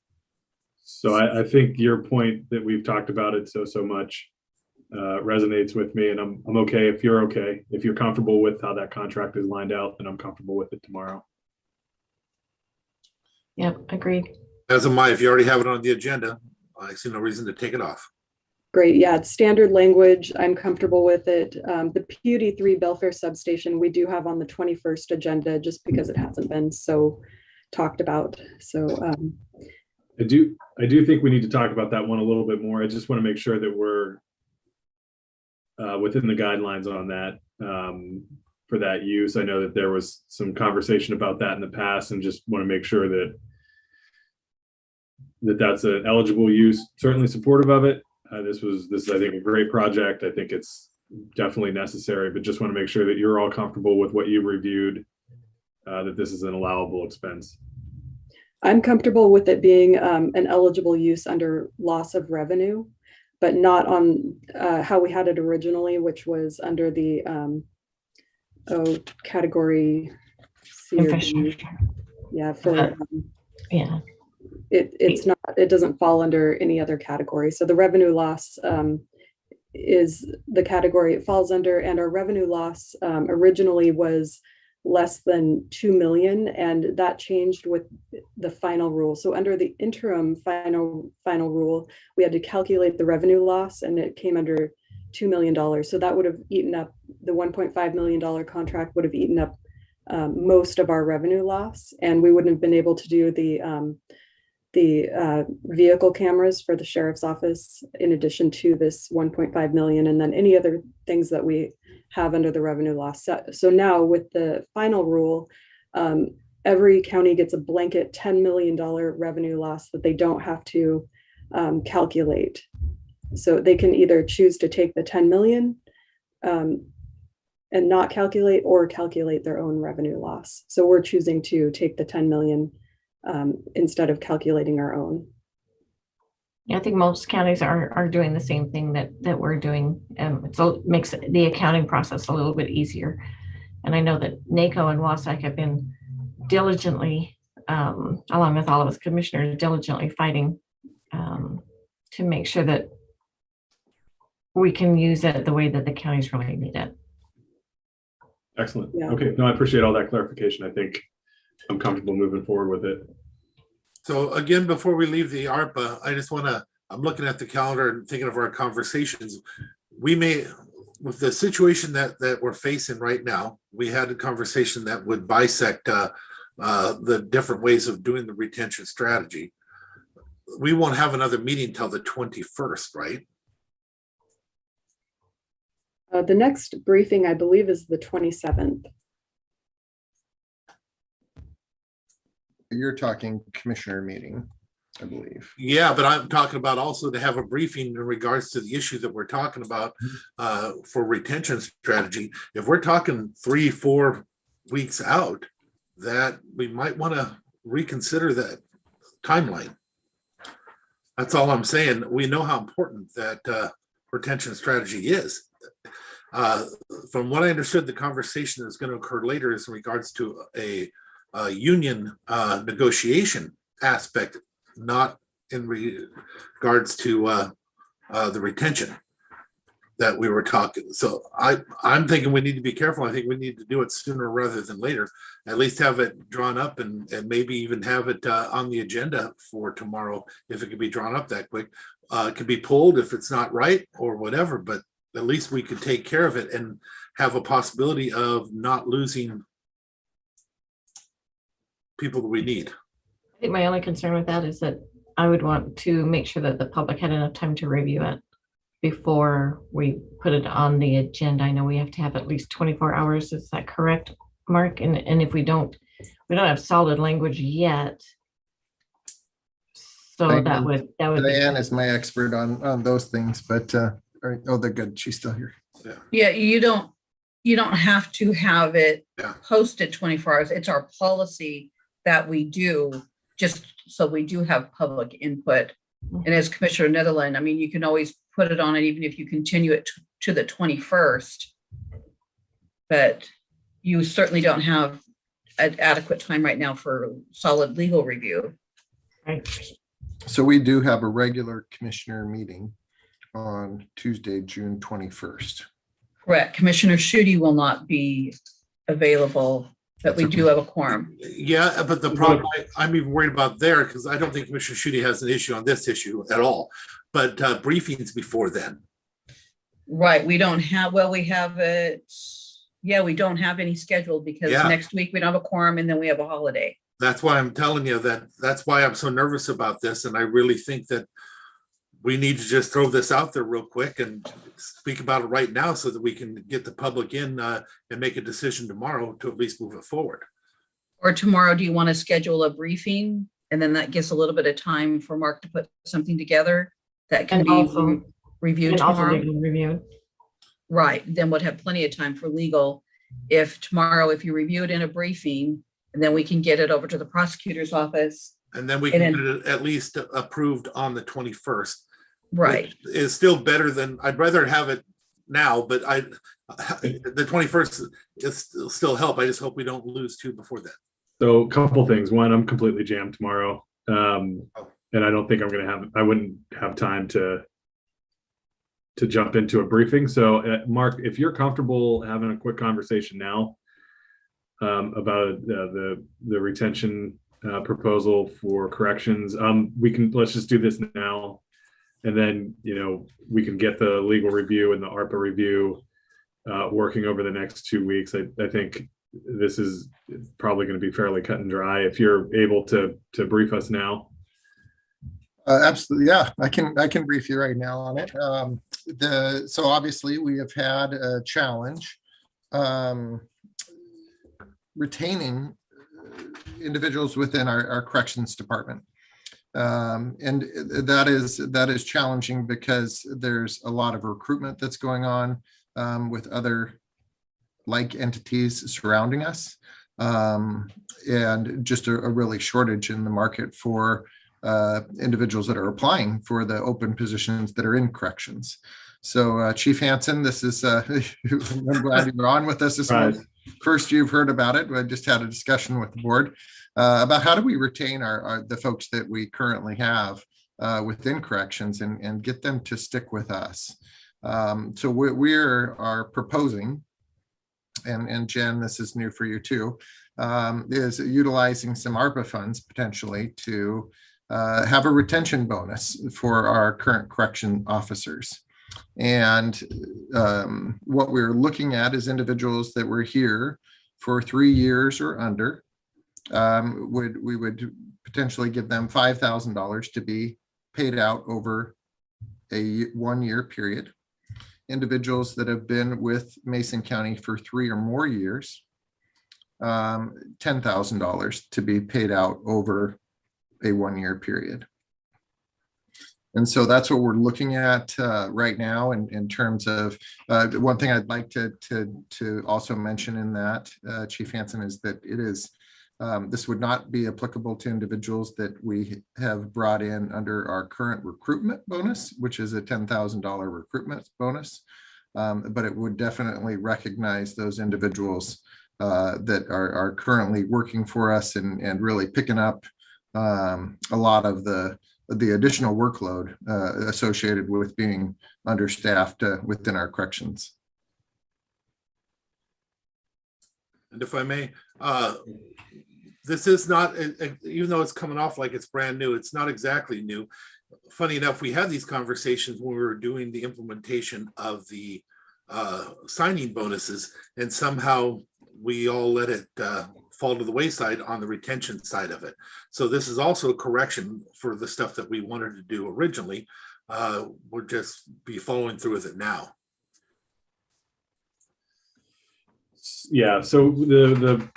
So I think your point that we've talked about it so much resonates with me, and I'm okay if you're okay. If you're comfortable with how that contract is lined out, then I'm comfortable with it tomorrow. Yep, agreed. As am I. If you already have it on the agenda, I see no reason to take it off. Great. Yeah, it's standard language. I'm comfortable with it. The PUD 3 Belfair substation we do have on the 21st agenda just because it hasn't been so talked about. So I do think we need to talk about that one a little bit more. I just want to make sure that we're within the guidelines on that for that use. I know that there was some conversation about that in the past, and just want to make sure that that's an eligible use. Certainly supportive of it. This is, I think, a great project. I think it's definitely necessary, but just want to make sure that you're all comfortable with what you reviewed, that this is an allowable expense. I'm comfortable with it being an eligible use under loss of revenue, but not on how we had it originally, which was under the category C or D. Yeah, for yeah. It doesn't fall under any other category. So the revenue loss is the category it falls under, and our revenue loss originally was less than 2 million, and that changed with the final rule. So under the interim final rule, we had to calculate the revenue loss, and it came under $2 million. So that would have eaten up, the $1.5 million contract would have eaten up most of our revenue loss, and we wouldn't have been able to do the vehicle cameras for the sheriff's office in addition to this 1.5 million, and then any other things that we have under the revenue loss. So now with the final rule, every county gets a blanket $10 million revenue loss that they don't have to calculate. So they can either choose to take the 10 million and not calculate, or calculate their own revenue loss. So we're choosing to take the 10 million instead of calculating our own. Yeah, I think most counties are doing the same thing that we're doing. So it makes the accounting process a little bit easier. And I know that NACO and WASAC have been diligently, along with all of us commissioners, diligently fighting to make sure that we can use it the way that the counties really need it. Excellent. Yeah. Okay. No, I appreciate all that clarification. I think I'm comfortable moving forward with it. So again, before we leave the ARPA, I just want to, I'm looking at the calendar and thinking of our conversations. We may, with the situation that we're facing right now, we had a conversation that would bisect the different ways of doing the retention strategy. We won't have another meeting till the 21st, right? The next briefing, I believe, is the 27th. You're talking commissioner meeting, I believe. Yeah, but I'm talking about also to have a briefing in regards to the issue that we're talking about for retention strategy. If we're talking 3-4 weeks out, that we might want to reconsider that timeline. That's all I'm saying. We know how important that retention strategy is. From what I understood, the conversation that's going to occur later is in regards to a union negotiation aspect, not in regards to the retention that we were talking. So I'm thinking we need to be careful. I think we need to do it sooner rather than later. At least have it drawn up and maybe even have it on the agenda for tomorrow if it can be drawn up that quick. It can be pulled if it's not right or whatever, but at least we could take care of it and have a possibility of not losing people that we need. I think my only concern with that is that I would want to make sure that the public had enough time to review it before we put it on the agenda. I know we have to have at least 24 hours. Is that correct, Mark? And if we don't have solid language yet. So that would Diane is my expert on those things, but oh, they're good. She's still here. Yeah, you don't have to have it posted 24 hours. It's our policy that we do, just so we do have public input. And as Commissioner Netherland, I mean, you can always put it on it even if you continue it to the 21st, but you certainly don't have an adequate time right now for solid legal review. right. So we do have a regular commissioner meeting on Tuesday, June 21st. Correct. Commissioner Schutte will not be available, but we do have a quorum. Yeah, but the problem I'm even worried about there, because I don't think Commissioner Schutte has an issue on this issue at all, but briefings before then. Right. We don't have, well, we have it. Yeah, we don't have any scheduled because next week we don't have a quorum and then we have a holiday. That's why I'm telling you that's why I'm so nervous about this. And I really think that we need to just throw this out there real quick and speak about it right now so that we can get the public in and make a decision tomorrow to at least move it forward. Or tomorrow, do you want to schedule a briefing? And then that gives a little bit of time for Mark to put something together that can be reviewed tomorrow. Reviewed. Right. Then we'll have plenty of time for legal. If tomorrow, if you review it in a briefing, and then we can get it over to the prosecutor's office. And then we can get it at least approved on the 21st. Right. Is still better than, I'd rather have it now, but the 21st is still help. I just hope we don't lose two before that. So a couple things. One, I'm completely jammed tomorrow. And I don't think I wouldn't have time to jump into a briefing. So Mark, if you're comfortable having a quick conversation now, about the retention proposal for corrections. Let's just do this now, and then we can get the legal review and the ARPA review working over the next 2 weeks. I think this is probably going to be fairly cut and dry. If you're able to brief us now. Absolutely, yeah. I can brief you right now on it. So obviously we have had a challenge retaining individuals within our corrections department, and that is challenging because there's a lot of recruitment that's going on with other like entities surrounding us, and just a really shortage in the market for individuals that are applying for the open positions that are in corrections. So Chief Hanson, this is, I'm glad you're on with us this morning. First you've heard about it. I just had a discussion with the board about how do we retain the folks that we currently have within corrections and get them to stick with us. So we are proposing, and Jen, this is new for you too, is utilizing some ARPA funds potentially to have a retention bonus for our current correction officers. And what we're looking at is individuals that were here for 3 years or under. We would potentially give them $5,000 to be paid out over a 1-year period. Individuals that have been with Mason County for 3 or more years, $10,000 to be paid out over a 1-year period. And so that's what we're looking at right now in terms of one thing I'd like to also mention in that, Chief Hanson, is that it is this would not be applicable to individuals that we have brought in under our current recruitment bonus, which is a $10,000 recruitment bonus, but it would definitely recognize those individuals that are currently working for us and really picking up a lot of the additional workload associated with being understaffed within our corrections. And if I may, this is not, even though it's coming off like it's brand new, it's not exactly new. Funny enough, we had these conversations when we were doing the implementation of the signing bonuses, and somehow we all let it fall to the wayside on the retention side of it. So this is also a correction for the stuff that we wanted to do originally. We'll just be following through with it now. Yeah, so the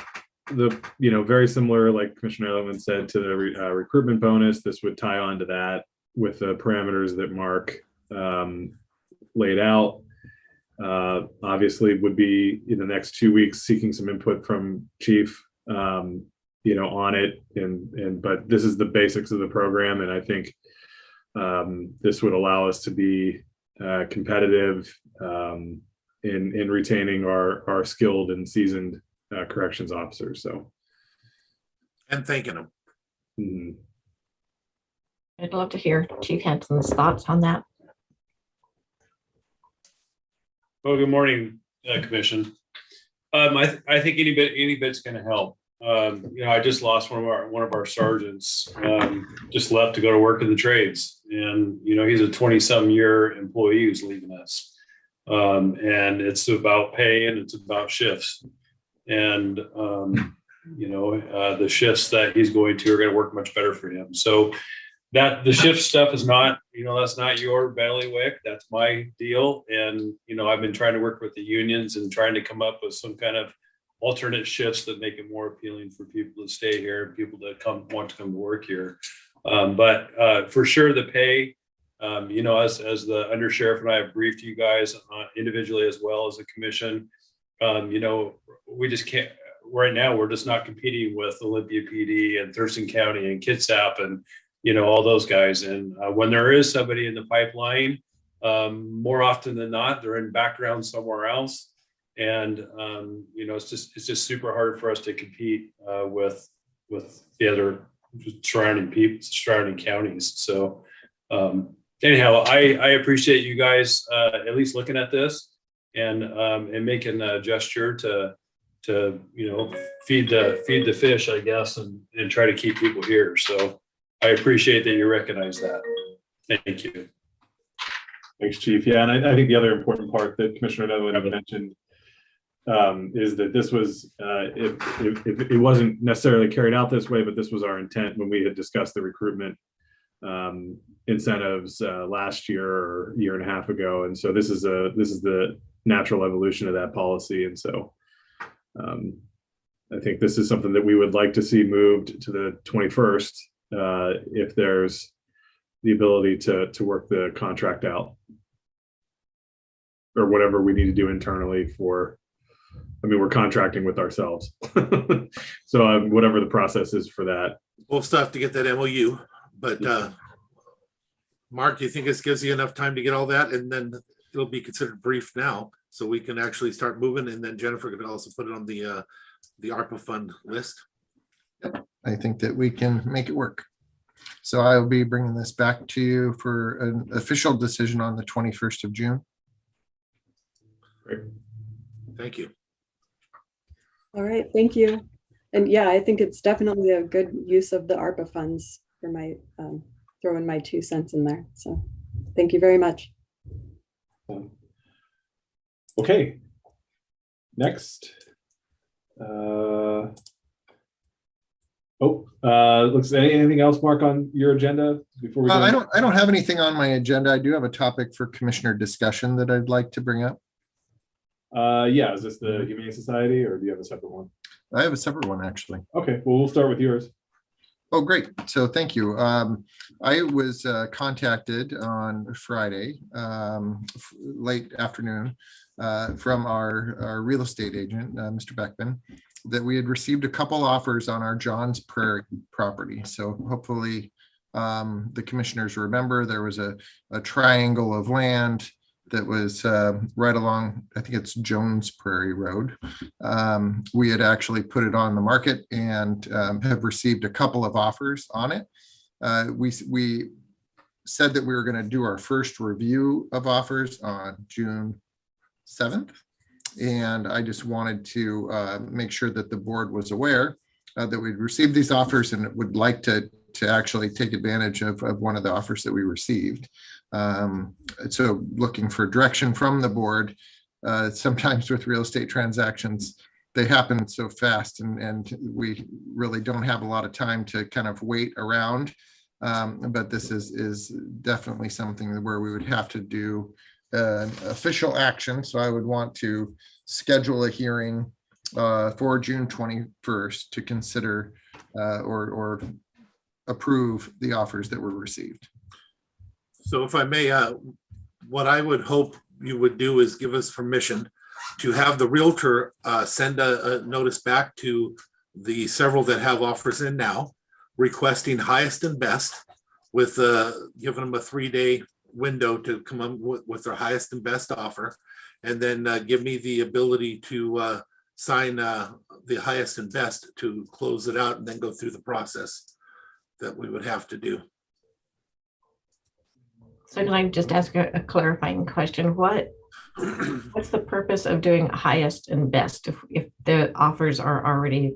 very similar, like Commissioner Ellerman said, to the recruitment bonus. This would tie on to that with the parameters that Mark laid out. Obviously would be in the next 2 weeks seeking some input from Chief on it, but this is the basics of the program, and I think this would allow us to be competitive in retaining our skilled and seasoned corrections officers. So, and thanking them. Mm-hmm. I'd love to hear Chief Hanson's thoughts on that. Well, good morning, Commission. I think any bit's going to help. I just lost one of our sergeants. Just left to go to work in the trades, and he's a 20-some year employee who's leaving us. And it's about pay and it's about shifts, and the shifts that he's going to are going to work much better for him. So that the shift stuff is not, that's not your bailiwick. That's my deal. And, I've been trying to work with the unions and trying to come up with some kind of alternate shifts that make it more appealing for people to stay here and people that want to come to work here. But for sure, the pay, as the undersheriff and I have briefed you guys individually as well as a commission, we just can't, right now, we're just not competing with Olympia PD and Thurston County and Kitsap and, all those guys. And when there is somebody in the pipeline, more often than not, they're in background somewhere else. And, it's just super hard for us to compete with the other surrounding counties. So anyhow, I appreciate you guys at least looking at this and making a gesture to feed the fish, I guess, and try to keep people here. So I appreciate that you recognize that. Thank you. Thanks, Chief. Yeah, and I think the other important part that Commissioner Netherland mentioned is that this was, it wasn't necessarily carried out this way, but this was our intent when we had discussed the recruitment incentives last year or year and a half ago. And so this is the natural evolution of that policy. And so I think this is something that we would like to see moved to the 21st if there's the ability to work the contract out or whatever we need to do internally for, I mean, we're contracting with ourselves. So whatever the process is for that. We'll still have to get that MOU, but Mark, do you think this gives you enough time to get all that? And then it'll be considered brief now, so we can actually start moving. And then Jennifer could also put it on the ARPA fund list. I think that we can make it work. So I will be bringing this back to you for an official decision on the 21st of June. Great. Thank you. All right, thank you. And yeah, I think it's definitely a good use of the ARPA funds for my throwing my 2 cents in there. So thank you very much. Okay. Next. Looks anything else, Mark, on your agenda before we go? I don't have anything on my agenda. I do have a topic for commissioner discussion that I'd like to bring up. Yeah, is this the Humane Society or do you have a separate one? I have a separate one, actually. Okay, well, we'll start with yours. Oh, great. So thank you. I was contacted on Friday, late afternoon, from our real estate agent, Mr. Beckman, that we had received a couple offers on our Johns Prairie property. So hopefully the commissioners remember there was a triangle of land that was right along, I think it's Jones Prairie Road. We had actually put it on the market and have received a couple of offers on it. We said that we were going to do our first review of offers on June 7th. And I just wanted to make sure that the board was aware that we'd received these offers and would like to actually take advantage of one of the offers that we received. So looking for direction from the board. Sometimes with real estate transactions, they happen so fast and we really don't have a lot of time to kind of wait around. But this is definitely something where we would have to do an official action. So I would want to schedule a hearing for June 21st to consider or approve the offers that were received. So if I may, what I would hope you would do is give us permission to have the realtor send a notice back to the several that have offers in now, requesting highest and best, with giving them a 3-day window to come up with their highest and best offer, and then give me the ability to sign the highest and best to close it out and then go through the process that we would have to do. So can I just ask a clarifying question? What's the purpose of doing highest and best if the offers are already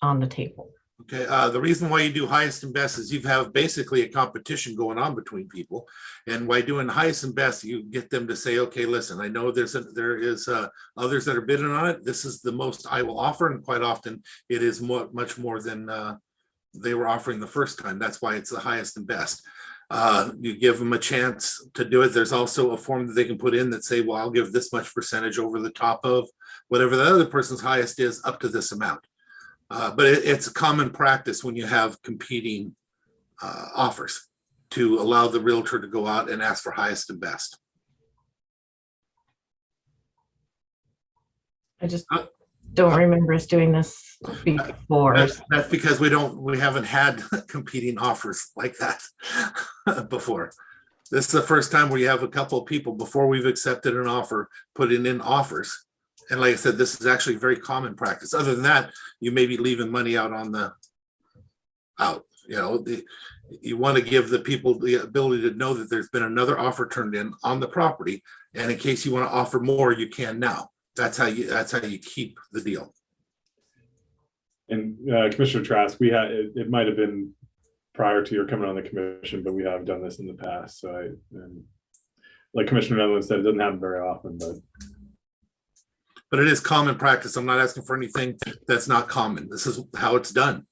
on the table? Okay, the reason why you do highest and best is you have basically a competition going on between people, and by doing highest and best, you get them to say, okay, listen, I know there is others that are bidding on it. This is the most I will offer, and quite often it is much more than they were offering the first time. That's why it's the highest and best. You give them a chance to do it. There's also a form that they can put in that say, well, I'll give this much percentage over the top of whatever the other person's highest is up to this amount. But it's a common practice when you have competing offers to allow the realtor to go out and ask for highest and best. I just don't remember us doing this before. That's because we haven't had competing offers like that before. This is the first time where you have a couple of people before we've accepted an offer putting in offers. And like I said, this is actually very common practice. Other than that, you may be leaving money out on the you want to give the people the ability to know that there's been another offer turned in on the property. And in case you want to offer more, you can now. That's how you keep the deal. And Commissioner Trask, we had, it might have been prior to your coming on the commission, but we have done this in the past. So and like Commissioner Netherland said, it doesn't happen very often, But it is common practice. I'm not asking for anything that's not common. This is how it's done.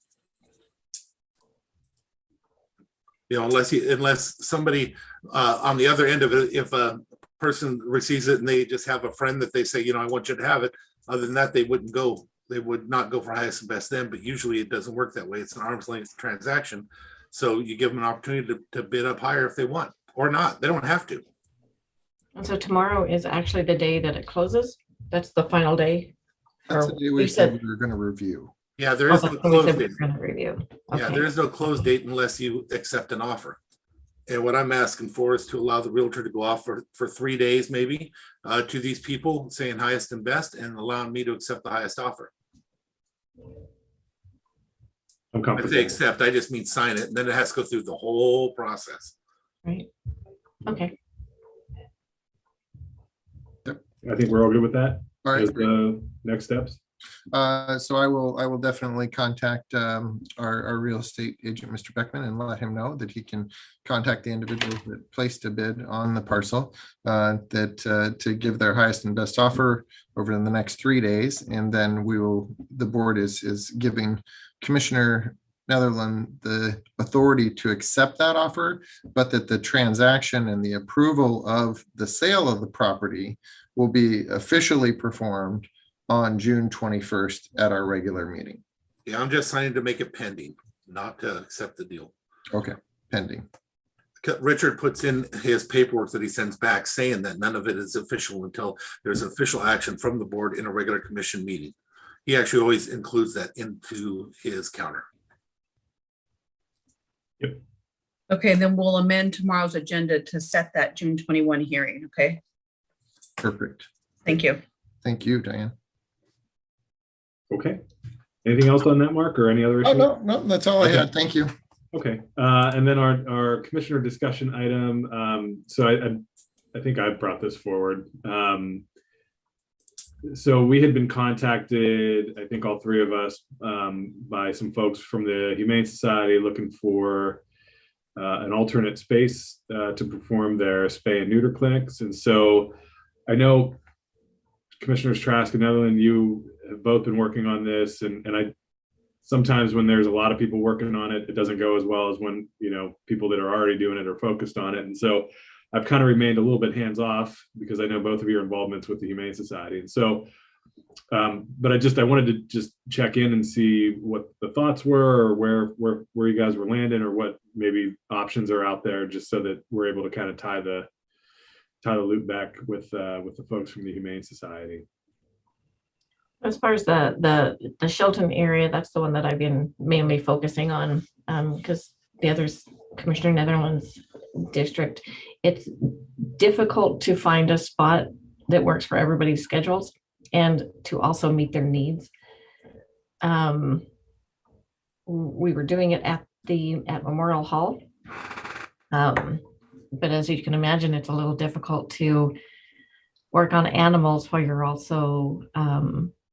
You know, unless somebody on the other end of it, if a person receives it and they just have a friend that they say, you know, I want you to have it. Other than that, they wouldn't go. They would not go for highest and best then. But usually it doesn't work that way. It's an arm's length transaction. So you give them an opportunity to bid up higher if they want, or not. They don't have to. And so tomorrow is actually the day that it closes. That's the final day. That's Or the day we said we were going to review. Yeah, there is no we close said we date. were gonna review. Yeah, Okay. there is no close date unless you accept an offer. And what I'm asking for is to allow the realtor to go off for 3 days, maybe, to these people saying highest and best, and allowing me to accept the highest offer. I'm I comfortable. say accept, I just mean sign it, and then it has to go through the whole process. Right. Okay. I think we're all good with that. All right. As the next steps. So I will definitely contact our real estate agent, Mr. Beckman, and let him know that he can contact the individuals that placed a bid on the parcel to give their highest and best offer over in the next 3 days. And then the board is giving Commissioner Netherland the authority to accept that offer, but that the transaction and the approval of the sale of the property will be officially performed on June 21st at our regular meeting. Yeah, I'm just signing to make it pending, not to accept the deal. Okay, pending. Richard puts in his paperwork that he sends back saying that none of it is official until there's official action from the board in a regular commission meeting. He actually always includes that into his counter. Okay, then we'll amend tomorrow's agenda to set that June 21 hearing, okay? Perfect. Thank you. Thank you, Diane. Okay. Anything else on that, Mark, or any other Oh, issues? no, that's all I Okay. had. Thank you. Okay, and then our commissioner discussion item. So I think I brought this forward. So we had been contacted, I think all three of us, by some folks from the Humane Society looking for an alternate space to perform their spay and neuter clinics. And so I know Commissioners Trask and Netherland, you have both been working on this, and I sometimes when there's a lot of people working on it, it doesn't go as well as when, you know, people that are already doing it are focused on it. And so I've kind of remained a little bit hands off because I know both of your involvements with the Humane Society. And so, but I wanted to just check in and see what the thoughts were, or where you guys were landing, or what maybe options are out there, just so that we're able to kind of tie the loop back with the folks from the Humane Society. As far as the Shelton area, that's the one that I've been mainly focusing on, because the others, Commissioner Netherland's district, it's difficult to find a spot that works for everybody's schedules and to also meet their needs. We were doing it at Memorial Hall, but as you can imagine, it's a little difficult to work on animals while you're also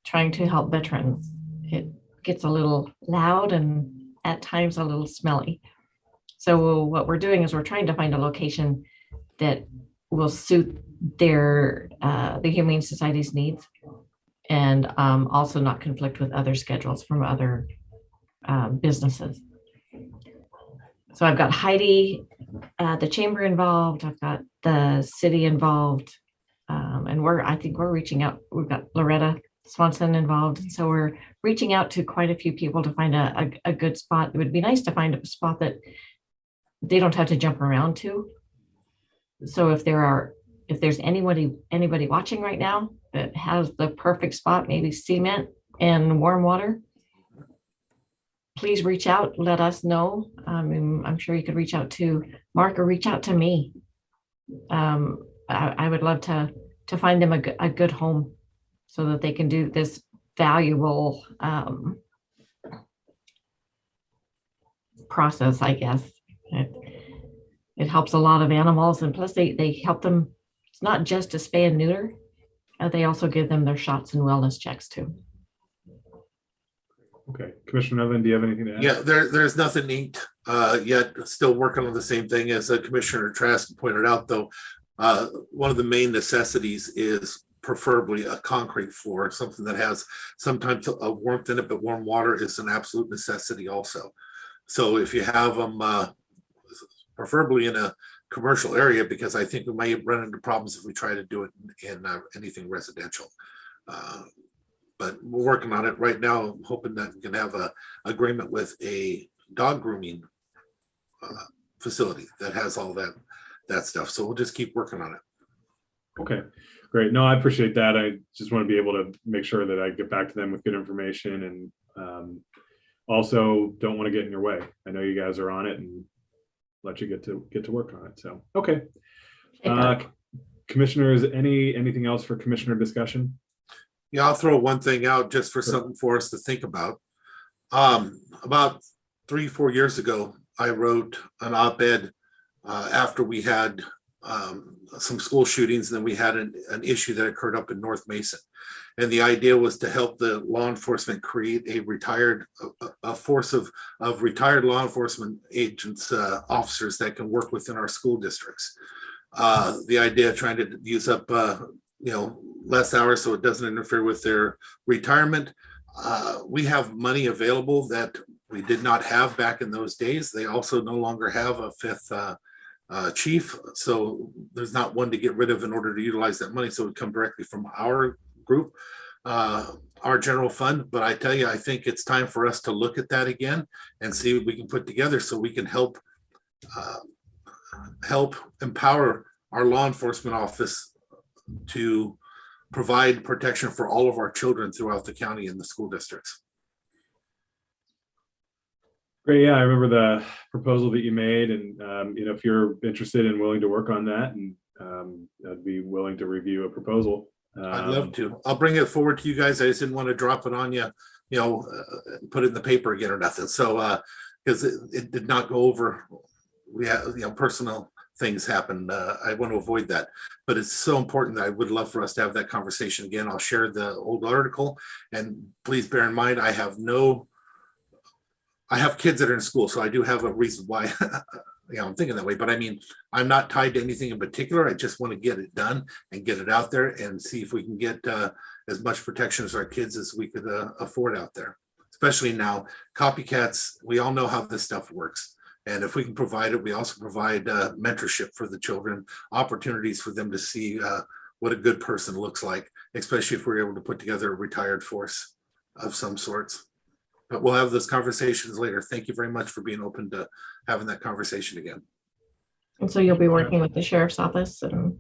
trying to help veterans. It gets a little loud and at times a little smelly. So what we're doing is we're trying to find a location that will suit the Humane Society's needs, and also not conflict with other schedules from other businesses. So I've got Heidi, the chamber involved, I've got the city involved, and I think we're reaching out. We've got Loretta, Swanson involved. And so we're reaching out to quite a few people to find a good spot. It would be nice to find a spot that they don't have to jump around to. So if there's anybody watching right now that has the perfect spot, maybe cement and warm water, please reach out, let us know. I'm sure you could reach out to Mark or reach out to me. I would love to find them a good home so that they can do this valuable process, I guess. It helps a lot of animals, and plus they help them. It's not just to spay and neuter. They also give them their shots and wellness checks too. Okay, Commissioner Nevin, do you have anything to add? Yeah, there's nothing inked yet. Still working on the same thing as Commissioner Trask pointed out, though. One of the main necessities is preferably a concrete floor, something that has sometimes a warmth in it, but warm water is an absolute necessity also. So if you have them, preferably in a commercial area, because I think we might run into problems if we try to do it in anything residential. But we're working on it right now. I'm hoping that we can have a agreement with a dog grooming facility that has all that stuff. So we'll just keep working on it. Okay, great. No, I appreciate that. I just want to be able to make sure that I get back to them with good information, and also don't want to get in your way. I know you guys are on it, and let you get to work on it. So, okay. Commissioners, anything else for commissioner discussion? Yeah, I'll throw one thing out just for something for us to think about. About 3-4 years ago, I wrote an op-ed after we had some school shootings, and then we had an issue that occurred up in North Mason. And the idea was to help the law enforcement create a force of retired law enforcement agents, officers that can work within our school districts. The idea of trying to use up, less hours so it doesn't interfere with their retirement. We have money available that we did not have back in those days. They also no longer have a fifth chief, so there's not one to get rid of in order to utilize that money. So it would come directly from our group, our general fund. But I tell you, I think it's time for us to look at that again and see what we can put together so we can help empower our law enforcement office to provide protection for all of our children throughout the county and the school districts. Great. Yeah, I remember the proposal that you made, and if you're interested and willing to work on that, and I'd be willing to review a proposal. I'd love to. I'll bring it forward to you guys. I just didn't want to drop it on you, put it in the paper again or nothing. So because it did not go over. We have personal things happen. I want to avoid that, but it's so important that I would love for us to have that conversation again. I'll share the old article, and please bear in mind, I have kids that are in school, so I do have a reason why I'm thinking that way, but I mean, I'm not tied to anything in particular. I just want to get it done and get it out there and see if we can get as much protection as our kids as we could afford out there, especially now. Copycats, we all know how this stuff works. And if we can provide it, we also provide mentorship for the children, opportunities for them to see what a good person looks like, especially if we're able to put together a retired force of some sorts. But we'll have those conversations later. Thank you very much for being open to having that conversation again. And so you'll be working with the sheriff's office, and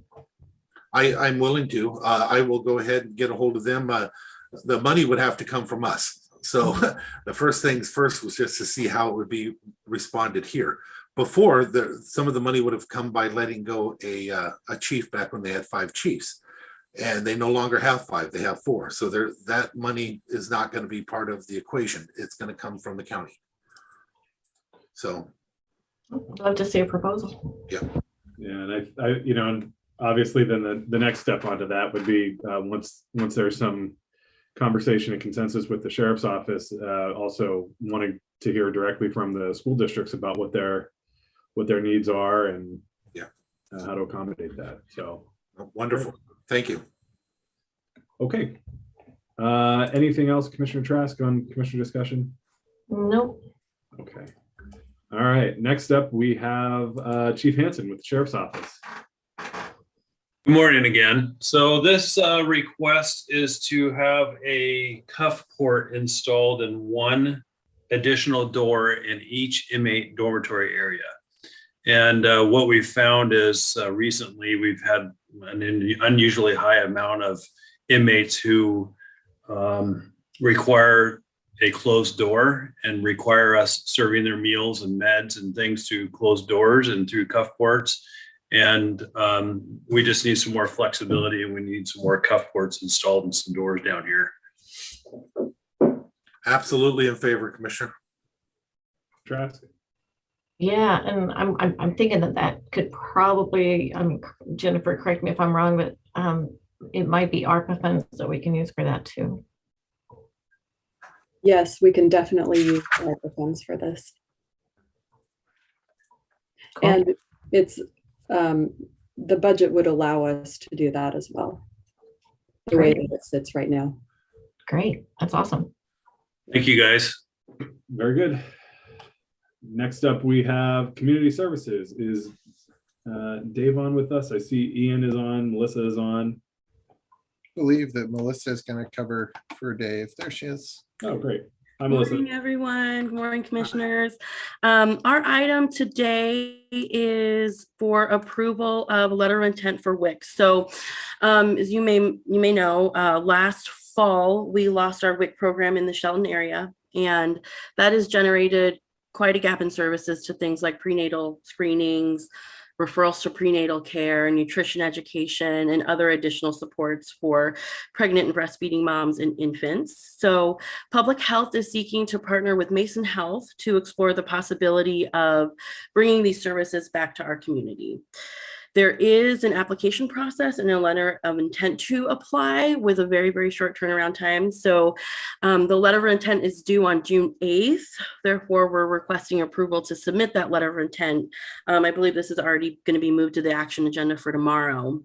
I'm willing to. I will go ahead and get a hold of them. The money would have to come from us. So the first things first was just to see how it would be responded here. Before, some of the money would have come by letting go a chief back when they had 5 chiefs, and they no longer have 5, they have 4. So that money is not going to be part of the equation. It's going to come from the county. So I'd love to see a proposal. Yeah, and I and obviously then the next step onto that would be once there's some conversation and consensus with the sheriff's office, also wanting to hear directly from the school districts about what their needs are and how to accommodate that. So wonderful. Thank you. Okay. Anything else, Commissioner Trask, on commissioner discussion? Nope. Okay. All right. Next up, we have Chief Hanson with the sheriff's office. Good morning again. So this request is to have a cuff port installed in one additional door in each inmate dormitory area. And what we've found is recently we've had an unusually high amount of inmates who require a closed door and require us serving their meals and meds and things through closed doors and through cuff ports. And we just need some more flexibility, and we need some more cuff ports installed and some doors down here. Absolutely in favor, Commissioner. Trask? Yeah, and I'm thinking that could probably, Jennifer, correct me if I'm wrong, but it might be ARPA funds that we can use for that too. Yes, we can definitely use ARPA funds for this. Cool. And it's, the budget would allow us to do that as well, the way that it sits right now. Great. That's awesome. Thank you, guys. Very good. Next up, we have community services. Is Dave on with us? I see Ian is on, Melissa is on. Believe that Melissa is going to cover for Dave. There she is. Oh, great. Hi, Good Melissa. morning, everyone. Good morning, commissioners. Our item today is for approval of a letter of intent for WIC. So as you may know, last fall, we lost our WIC program in the Shelton area, and that has generated quite a gap in services to things like prenatal screenings, referrals to prenatal care, nutrition education, and other additional supports for pregnant and breastfeeding moms and infants. So public health is seeking to partner with Mason Health to explore the possibility of bringing these services back to our community. There is an application process and a letter of intent to apply with a very, very short turnaround time. So the letter of intent is due on June 8th. Therefore, we're requesting approval to submit that letter of intent. I believe this is already going to be moved to the action agenda for tomorrow.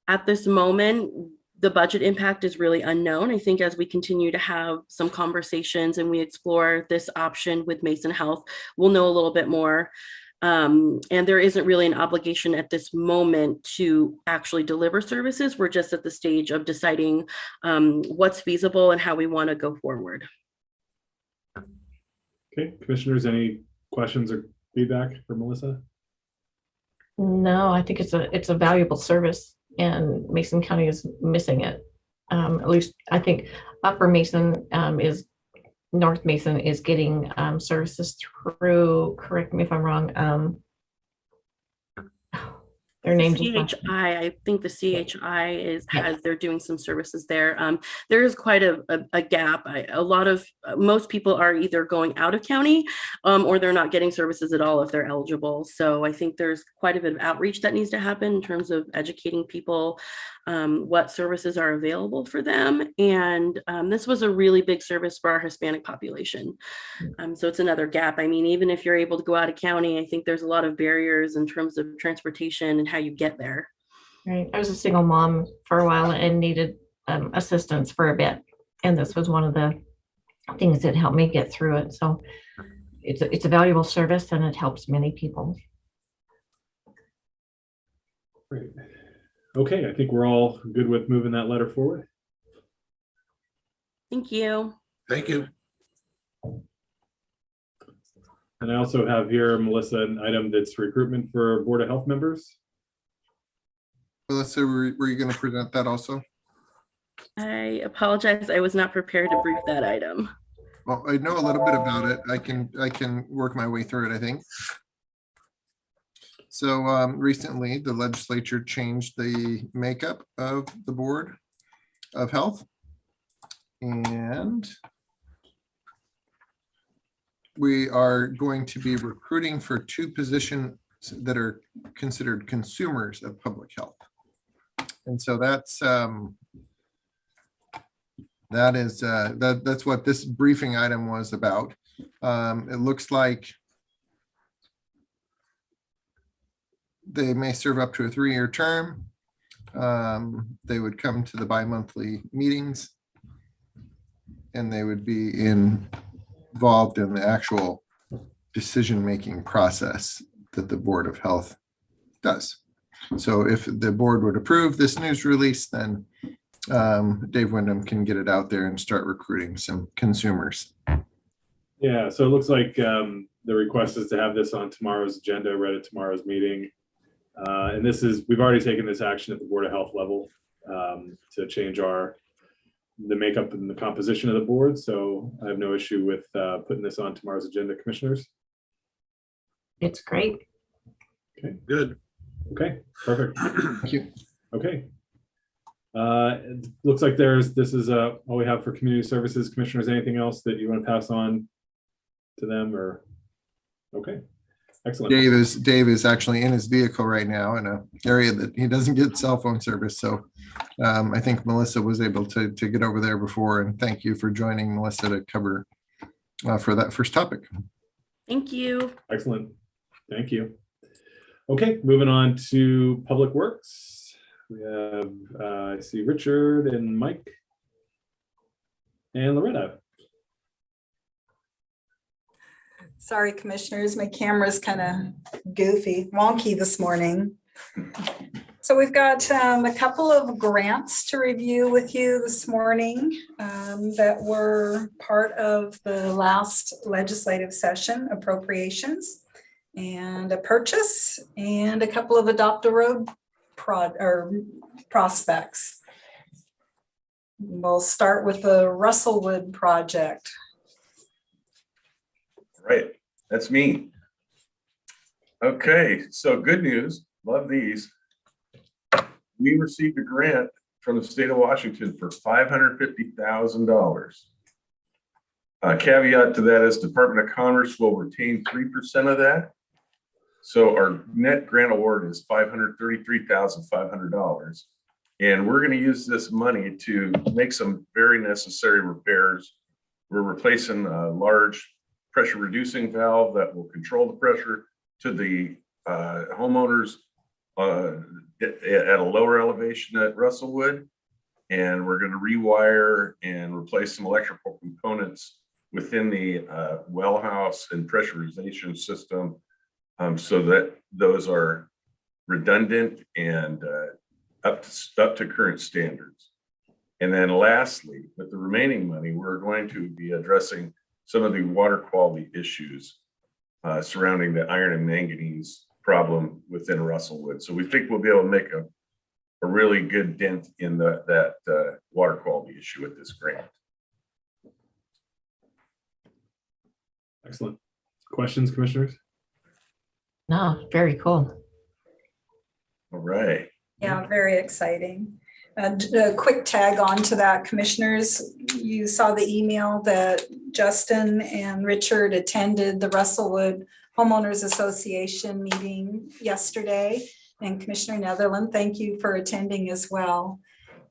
At this moment, the budget impact is really unknown. I think as we continue to have some conversations and we explore this option with Mason Health, we'll know a little bit more. And there isn't really an obligation at this moment to actually deliver services. We're just at the stage of deciding what's feasible and how we want to go forward. Okay, commissioners, any questions or feedback for Melissa? No, I think it's a valuable service, and Mason County is missing it. At least I think Upper Mason North Mason is getting services through, correct me if I'm wrong, their names. CHI, I think the CHI they're doing some services there. There is quite a gap. Most people are either going out of county or they're not getting services at all if they're eligible. So I think there's quite a bit of outreach that needs to happen in terms of educating people what services are available for them. And this was a really big service for our Hispanic population. So it's another gap. I mean, even if you're able to go out of county, I think there's a lot of barriers in terms of transportation and how you get there. Right. I was a single mom for a while and needed assistance for a bit. And this was one of the things that helped me get through it. So it's a valuable service and it helps many people. Great. Okay, I think we're all good with moving that letter forward. Thank you. Thank you. And I also have here, Melissa, an item that's recruitment for Board of Health members. Melissa, were you going to present that also? I apologize. I was not prepared to brief that item. Well, I know a little bit about it. I can work my way through it, I think. So recently, the legislature changed the makeup of the Board of Health. And we are going to be recruiting for 2 positions that are considered consumers of public health. And so that's what this briefing item was about. It looks like they may serve up to a 3-year term. They would come to the bi-monthly meetings, and they would be involved in the actual decision-making process that the Board of Health does. So if the board would approve this news release, then Dave Windom can get it out there and start recruiting some consumers. Yeah, so it looks like the request is to have this on tomorrow's agenda, read at tomorrow's meeting. And we've already taken this action at the Board of Health level to change the makeup and the composition of the board. So I have no issue with putting this on tomorrow's agenda, commissioners. It's great. Okay, Good. okay, perfect. Thank you. Okay. It looks like this is all we have for community services. Commissioners, anything else that you want to pass on to them or? Okay. Excellent. Dave is actually in his vehicle right now in an area that he doesn't get cell phone service. So I think Melissa was able to get over there before. And thank you for joining Melissa to cover for that first topic. Thank you. Excellent. Thank you. Okay, moving on to Public Works. We have, I see Richard and Mike and Loretta. Sorry, commissioners, my camera's kind of goofy, wonky this morning. So we've got a couple of grants to review with you this morning that were part of the last legislative session, appropriations, and a purchase, and a couple of adopt a road prospects. We'll start with the Russellwood project. Right, that's me. Okay, so good news, love these. We received a grant from the state of Washington for $550,000. Caveat to that is Department of Commerce will retain 3% of that. So our net grant award is $533,500. And we're going to use this money to make some very necessary repairs. We're replacing a large pressure reducing valve that will control the pressure to the homeowners at a lower elevation at Russellwood. And we're going to rewire and replace some electrical components within the well house and pressurization system so that those are redundant and up to current standards. And then lastly, with the remaining money, we're going to be addressing some of the water quality issues surrounding the iron and manganese problem within Russellwood. So we think we'll be able to make a really good dent in that water quality issue with this grant. Excellent. Questions, commissioners? No, very cool. All right. Yeah, very exciting. A quick tag on to that, commissioners. You saw the email that Justin and Richard attended the Russellwood Homeowners Association meeting yesterday. And Commissioner Netherland, thank you for attending as well.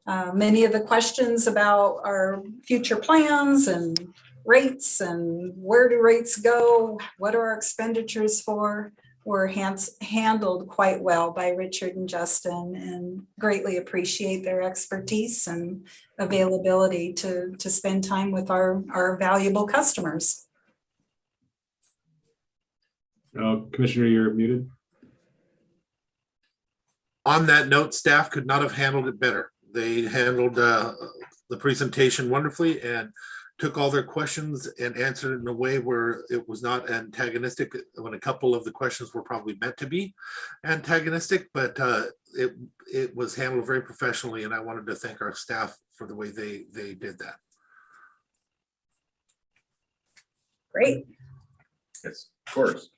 Many of the questions about our future plans and rates and where do rates go, what are our expenditures for, were handled quite well by Richard and Justin, and greatly appreciate their expertise and availability to spend time with our valuable customers. Commissioner, you're muted. On that note, staff could not have handled it better. They handled the presentation wonderfully and took all their questions and answered it in a way where it was not antagonistic, when a couple of the questions were probably meant to be antagonistic, but it was handled very professionally, and I wanted to thank our staff for the way they did that. Great. Yes, of course.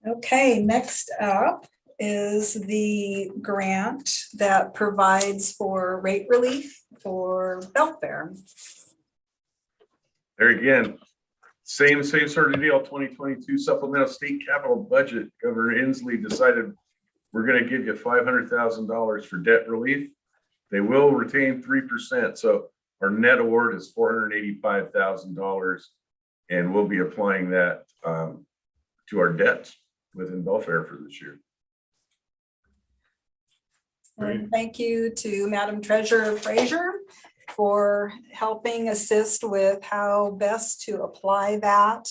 Okay, next up is the grant that provides for rate relief for Belfair. There again, same sort of deal. 2022 supplemental state capital budget. Governor Inslee decided we're going to give you $500,000 for debt relief. They will retain 3%, so our net award is $485,000, and we'll be applying that to our debts within Belfair for this year. And thank you to Madam Treasurer Frazier for helping assist with how best to apply that.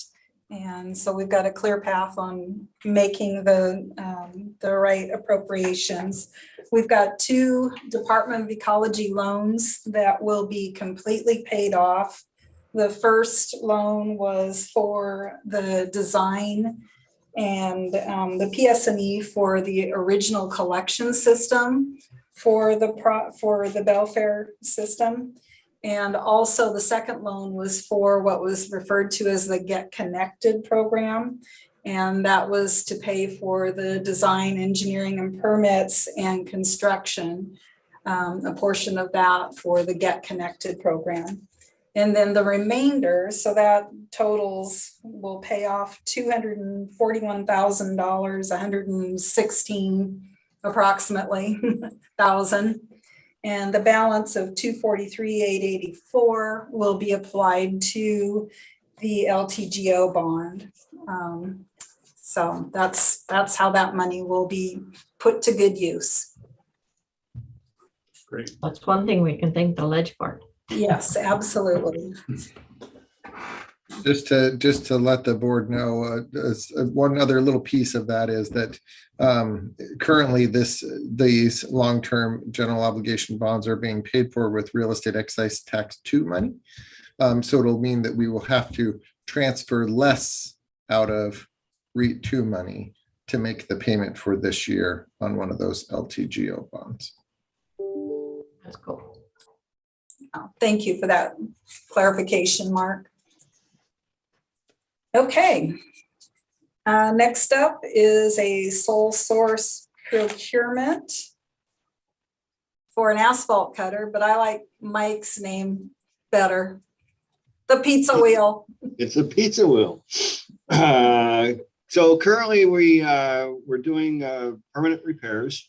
And so we've got a clear path on making the right appropriations. We've got 2 Department of Ecology loans that will be completely paid off. The first loan was for the design and the PS&E for the original collection system for the Belfair system. And also the second loan was for what was referred to as the Get Connected program. And that was to pay for the design, engineering, and permits and construction, a portion of that for the Get Connected program. And then the remainder, so that totals will pay off $241,000, 116 approximately thousand. And the balance of 243,884 will be applied to the LTGO bond. So that's how that money will be put to good use. Great. That's one thing we can thank the ledge for. Yes, absolutely. Just to let the board know, one other little piece of that is that currently these long-term general obligation bonds are being paid for with real estate excise tax 2 money. So it'll mean that we will have to transfer less out of REIT 2 money to make the payment for this year on one of those LTGO bonds. That's cool. Thank you for that clarification, Mark. Okay. Next up is a sole source procurement for an asphalt cutter, but I like Mike's name better. The pizza wheel. It's a pizza wheel. So currently we're doing permanent repairs,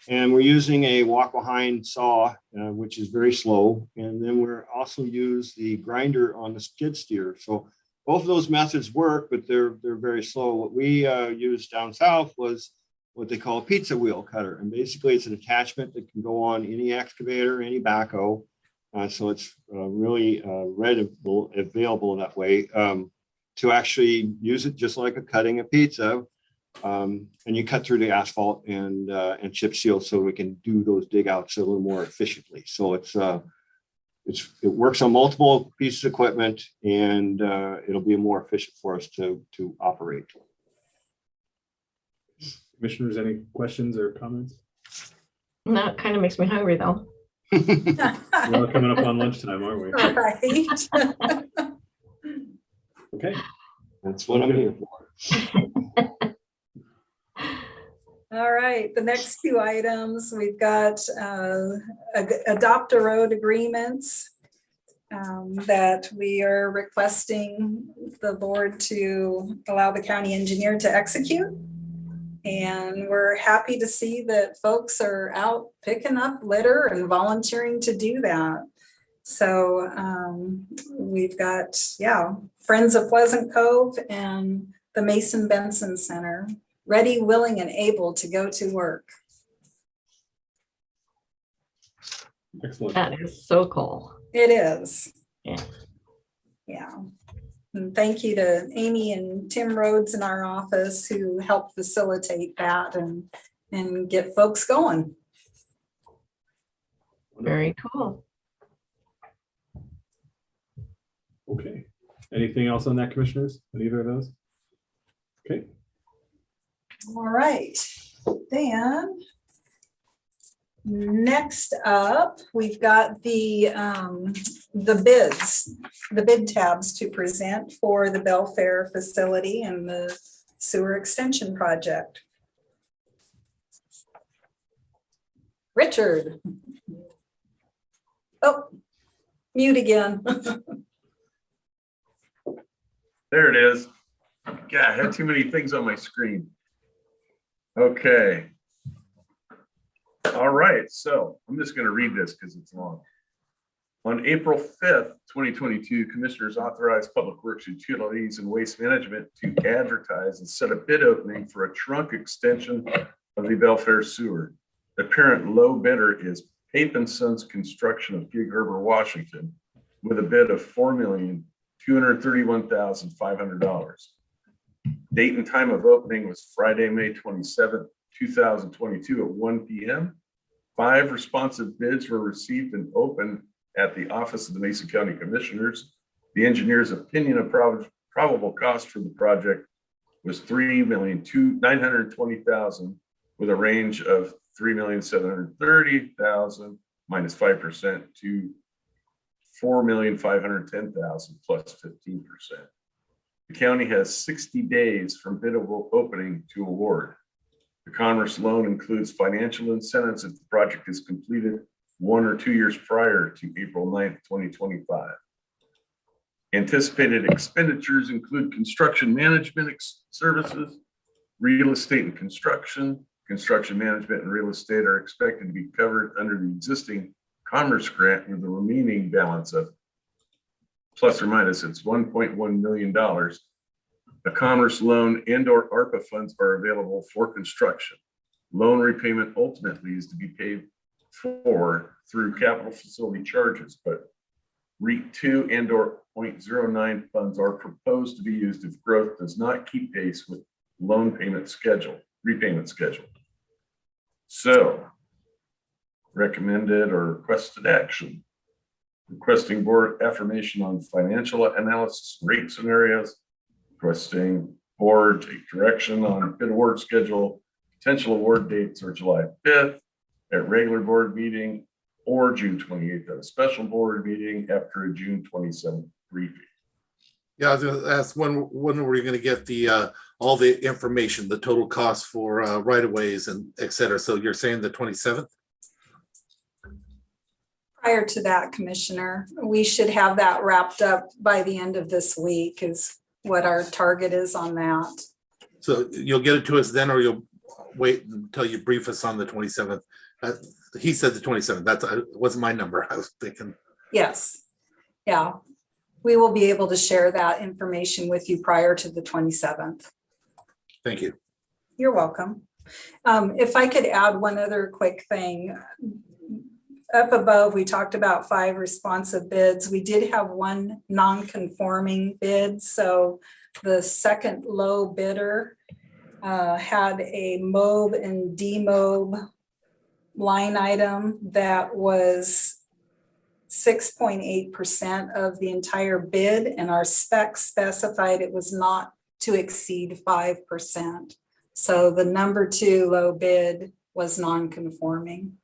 and we're using a walk behind saw, which is very slow. And then we're also use the grinder on the skid steer. So both of those methods work, but they're very slow. What we used down south was what they call a pizza wheel cutter. And basically it's an attachment that can go on any excavator, any backhoe. So it's really available that way to actually use it just like cutting a pizza. And you cut through the asphalt and chip seal so we can do those dig outs a little more efficiently. So it works on multiple pieces of equipment, and it'll be more efficient for us to operate. Commissioners, any questions or comments? No, it kind of makes me hungry though. We're all coming up on lunchtime, aren't we? Right. Okay. That's what I'm here for. All right, the next 2 items, we've got adopt a road agreements that we are requesting the board to allow the county engineer to execute. And we're happy to see that folks are out picking up litter and volunteering to do that. So we've got, Friends of Pleasant Cove and the Mason Benson Center, ready, willing, and able to go to work. Excellent. That is so cool. It is. Yeah. Yeah. And thank you to Amy and Tim Rhodes in our office who helped facilitate that and get folks going. Very cool. Okay. Anything else on that, commissioners? On either of those? Okay. All right. Then next up, we've got the bids, the bid tabs to present for the Belfair facility and the sewer extension project. Richard. Oh, mute again. There it is. God, I had too many things on my screen. Okay. All right, so I'm just going to read this because it's long. On April 5th, 2022, Commissioners authorized Public Works, Utilities, and Waste Management to advertise and set a bid opening for a trunk extension of the Belfair sewer. The apparent low bidder is Pape & Sons Construction of Gig Harbor, Washington, with a bid of $4,231,500. Date and time of opening was Friday, May 27th, 2022 at 1 p.m. 5 responsive bids were received and opened at the office of the Mason County Commissioners. The engineer's opinion of probable cost for the project was $3,920,000 with a range of $3,730,000 minus 5% to $4,510,000 plus 15%. The county has 60 days from bid opening to award. The Commerce loan includes financial incentives if the project is completed 1 or 2 years prior to April 9th, 2025. Anticipated expenditures include construction management services, real estate and construction. Construction management and real estate are expected to be covered under the existing Commerce grant with the remaining balance of plus or minus it's $1.1 million. The Commerce loan and/or ARPA funds are available for construction. Loan repayment ultimately is to be paid for through capital facility charges, but REIT 2 and/or 0.09 funds are proposed to be used if growth does not keep pace with loan repayment schedule. So, recommended or requested action. Requesting board affirmation on financial analysis rate scenarios. Requesting board take direction on bid award schedule. Potential award dates are July 5th at regular board meeting or June 28th at a special board meeting after a June 27th briefing. Yeah, I was gonna ask when were you going to get the all the information, the total cost for right of ways and et cetera. So you're saying the 27th? Prior to that, Commissioner, we should have that wrapped up by the end of this week is what our target is on that. So you'll get it to us then, or you'll wait until you brief us on the 27th? He said the 27th. That wasn't my number. I was thinking. Yes. Yeah. We will be able to share that information with you prior to the 27th. Thank you. You're welcome. If I could add one other quick thing. Up above, we talked about 5 responsive bids. We did have 1 non-conforming bid. So the second low bidder had a MOB and DMOB line item that was 6.8% of the entire bid, and our specs specified it was not to exceed 5%. So the number 2 low bid was non-conforming.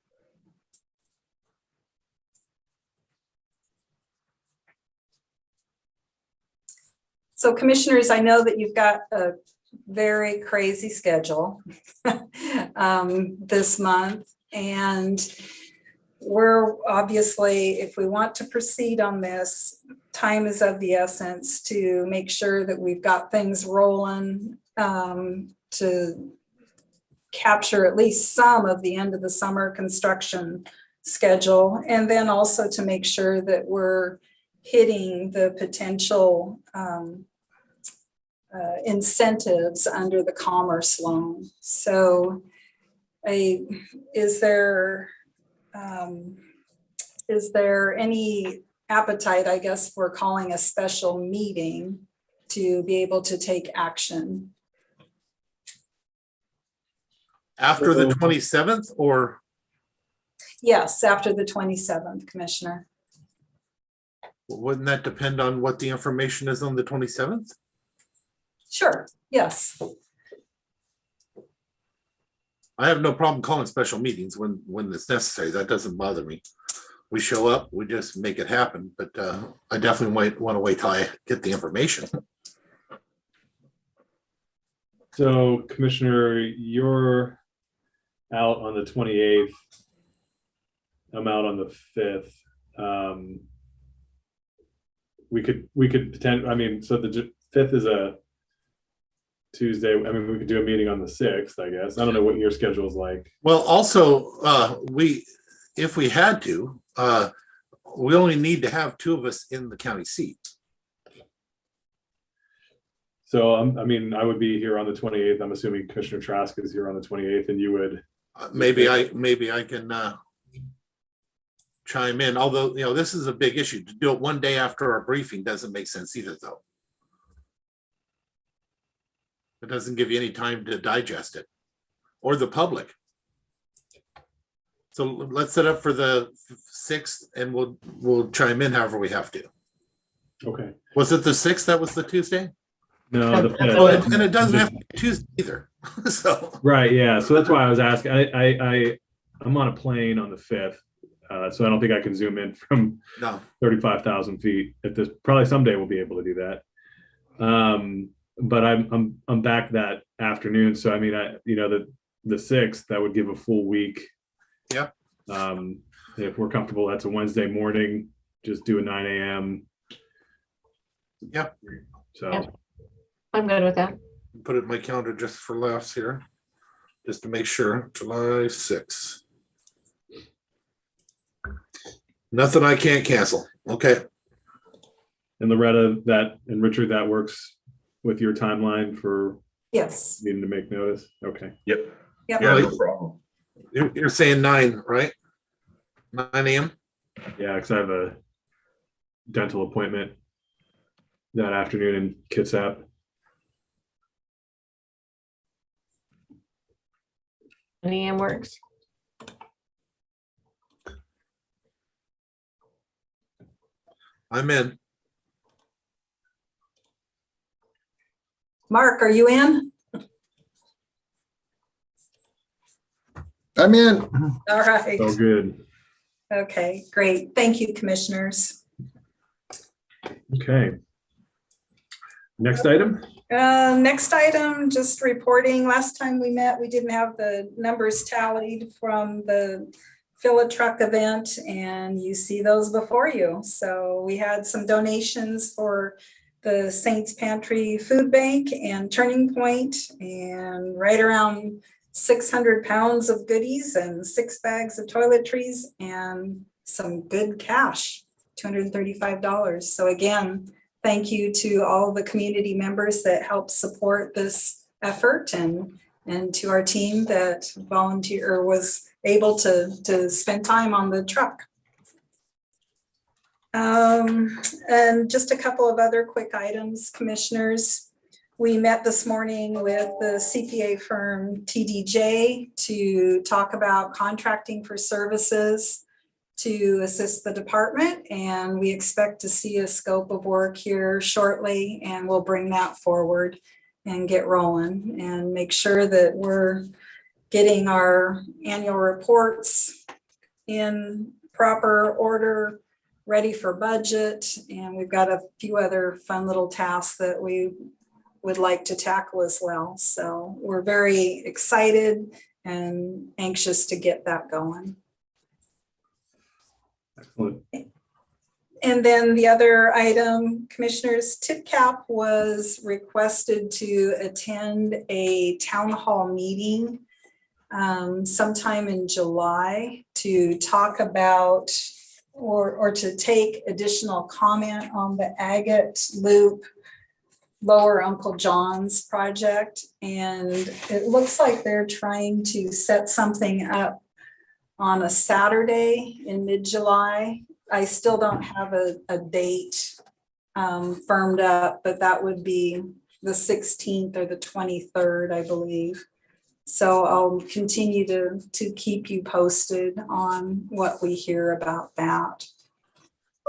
So commissioners, I know that you've got a very crazy schedule this month, and we're obviously, if we want to proceed on this, time is of the essence to make sure that we've got things rolling to capture at least some of the end of the summer construction schedule, and then also to make sure that we're hitting the potential incentives under the Commerce loan. So is there any appetite, I guess, for calling a special meeting to be able to take action? After the 27th, or? Yes, after the 27th, Commissioner. Wouldn't that depend on what the information is on the 27th? Sure, yes. I have no problem calling special meetings when it's necessary. That doesn't bother me. We show up, we just make it happen, but I definitely might want to wait till I get the information. So Commissioner, you're out on the 28th. I'm out on the 5th. We could pretend, I mean, so the 5th is a Tuesday. I mean, we could do a meeting on the 6th, I guess. I don't know what your schedule is like. Well, also, if we had to, we only need to have 2 of us in the county seat. So I mean, I would be here on the 28th. I'm assuming Commissioner Trask is here on the 28th, and you would. Maybe I can chime in. Although this is a big issue. To do it one day after our briefing doesn't make sense either, though. It doesn't give you any time to digest it, or the public. So let's set up for the 6th, and we'll chime in however we have to. Okay. Was it the 6th? That was the Tuesday? No, the 5th. And it doesn't have to be Tuesday either. So right, yeah. So that's why I was asking. I'm on a plane on the 5th, so I don't think I can zoom in from 35,000 feet. At this, probably someday we'll be able to do that. But I'm back that afternoon. So I mean, the 6th, that would give a full week. Yeah. If we're comfortable, that's a Wednesday morning. Just do a 9 a.m. Yep. So, Yep. I'm good with that. Put it in my calendar just for laughs here, just to make sure. July 6th. Nothing I can't cancel. Okay. and Loretta, and Richard, that works with your timeline for Yes. needing to make notice? Okay. Yep. Yep. Yeah, no problem. You're saying 9, right? 9 a.m. Yeah, because I have a dental appointment that afternoon in Kitsap. 10 a.m. works. I'm in. Mark, are you in? I'm in. All right. So good. Okay, great. Thank you, commissioners. Okay. Next item. Next item, just reporting. Last time we met, we didn't have the numbers tallied from the Fill a Truck event, and you see those before you. So we had some donations for the Saints Pantry Food Bank and Turning Point, and right around 600 pounds of goodies and 6 bags of toiletries and some good cash, $235. So again, thank you to all the community members that helped support this effort, and to our team that volunteer or was able to spend time on the truck. And just a couple of other quick items, commissioners. We met this morning with the CPA firm TDJ to talk about contracting for services to assist the department, and we expect to see a scope of work here shortly, and we'll bring that forward and get rolling and make sure that we're getting our annual reports in proper order, ready for budget, and we've got a few other fun little tasks that we would like to tackle as well. So we're very excited and anxious to get that going. Excellent. And then the other item, commissioners, TIPCAP was requested to attend a town hall meeting sometime in July to talk about or to take additional comment on the Agate Loop Lower Uncle John's project. And it looks like they're trying to set something up on a Saturday in mid-July. I still don't have a date firmed up, but that would be the 16th or the 23rd, I believe. So I'll continue to keep you posted on what we hear about that.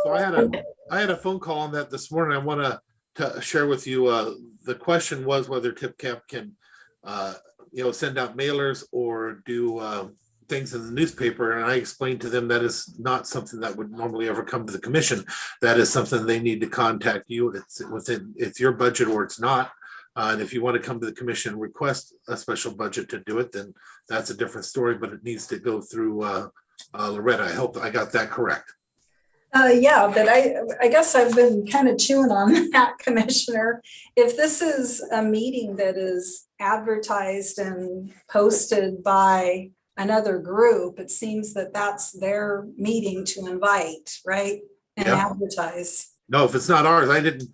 So I had a phone call on that this morning. I want to share with you. The question was whether TIPCAP can, send out mailers or do things in the newspaper. And I explained to them that is not something that would normally ever come to the commission. That is something they need to contact you. It's your budget or it's not. And if you want to come to the commission and request a special budget to do it, then that's a different story, but it needs to go through Loretta. I hope I got that correct. Yeah, but I guess I've been kind of chewing on that, Commissioner. If this is a meeting that is advertised and posted by another group, it seems that that's their meeting to invite, right? And advertise. No, if it's not ours, I didn't.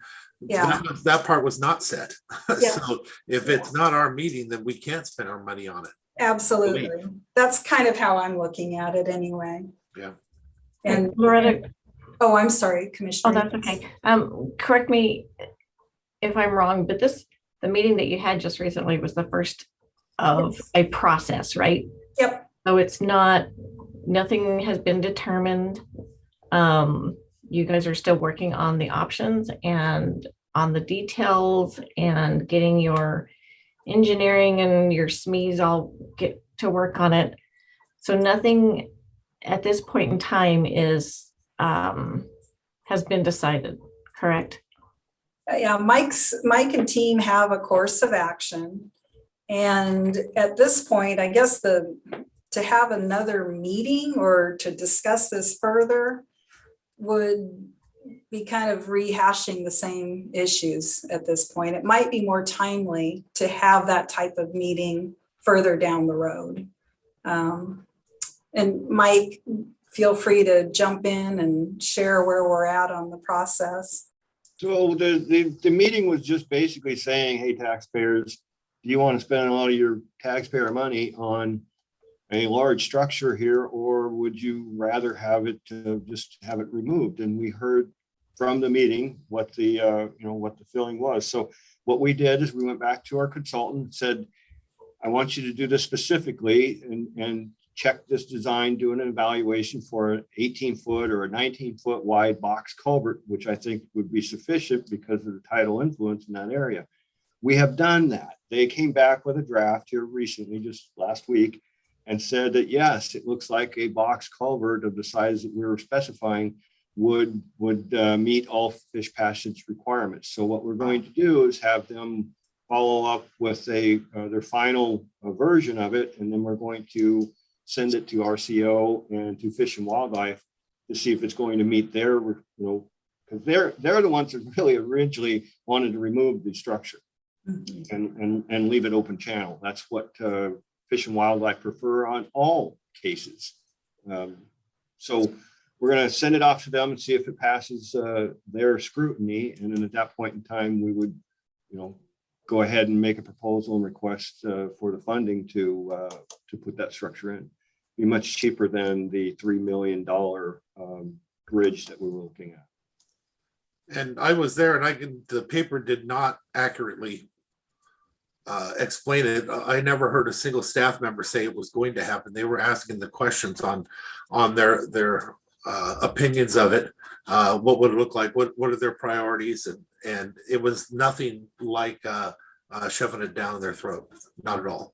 Yeah. That part was not set. Yeah. So if it's not our meeting, then we can't spend our money on it. Absolutely. That's kind of how I'm looking at it anyway. Yeah. And Loretta. Oh, I'm sorry, Commissioner. Oh, that's okay. Correct me if I'm wrong, but the meeting that you had just recently was the first of a process, right? Yep. So it's nothing has been determined. You guys are still working on the options and on the details and getting your engineering and your SMEs all get to work on it. So nothing at this point in time has been decided, correct? Yeah, Mike and team have a course of action. And at this point, I guess to have another meeting or to discuss this further would be kind of rehashing the same issues at this point. It might be more timely to have that type of meeting further down the road. And Mike, feel free to jump in and share where we're at on the process. So the meeting was just basically saying, hey, taxpayers, do you want to spend a lot of your taxpayer money on a large structure here, or would you rather have it just have it removed? And we heard from the meeting what the what the feeling was. So what we did is we went back to our consultant and said, I want you to do this specifically and check this design, do an evaluation for an 18-foot or a 19-foot wide box culvert, which I think would be sufficient because of the tidal influence in that area. We have done that. They came back with a draft here recently, just last week, and said that, yes, it looks like a box culvert of the size that we were specifying would meet all fish passage requirements. So what we're going to do is have them follow up with their final version of it, and then we're going to send it to RCO and to Fish and Wildlife to see if it's going to meet their, because they're the ones that really originally wanted to remove the structure and leave it open channel. That's what Fish and Wildlife prefer on all cases. So we're going to send it off to them and see if it passes their scrutiny. And then at that point in time, we would, go ahead and make a proposal and request for the funding to put that structure in. Be much cheaper than the $3 million bridge that we were looking at. And I was there, and the paper did not accurately explain it. I never heard a single staff member say it was going to happen. They were asking the questions on their opinions of it. What would it look like? What are their priorities? And it was nothing like shoving it down their throat. Not at all.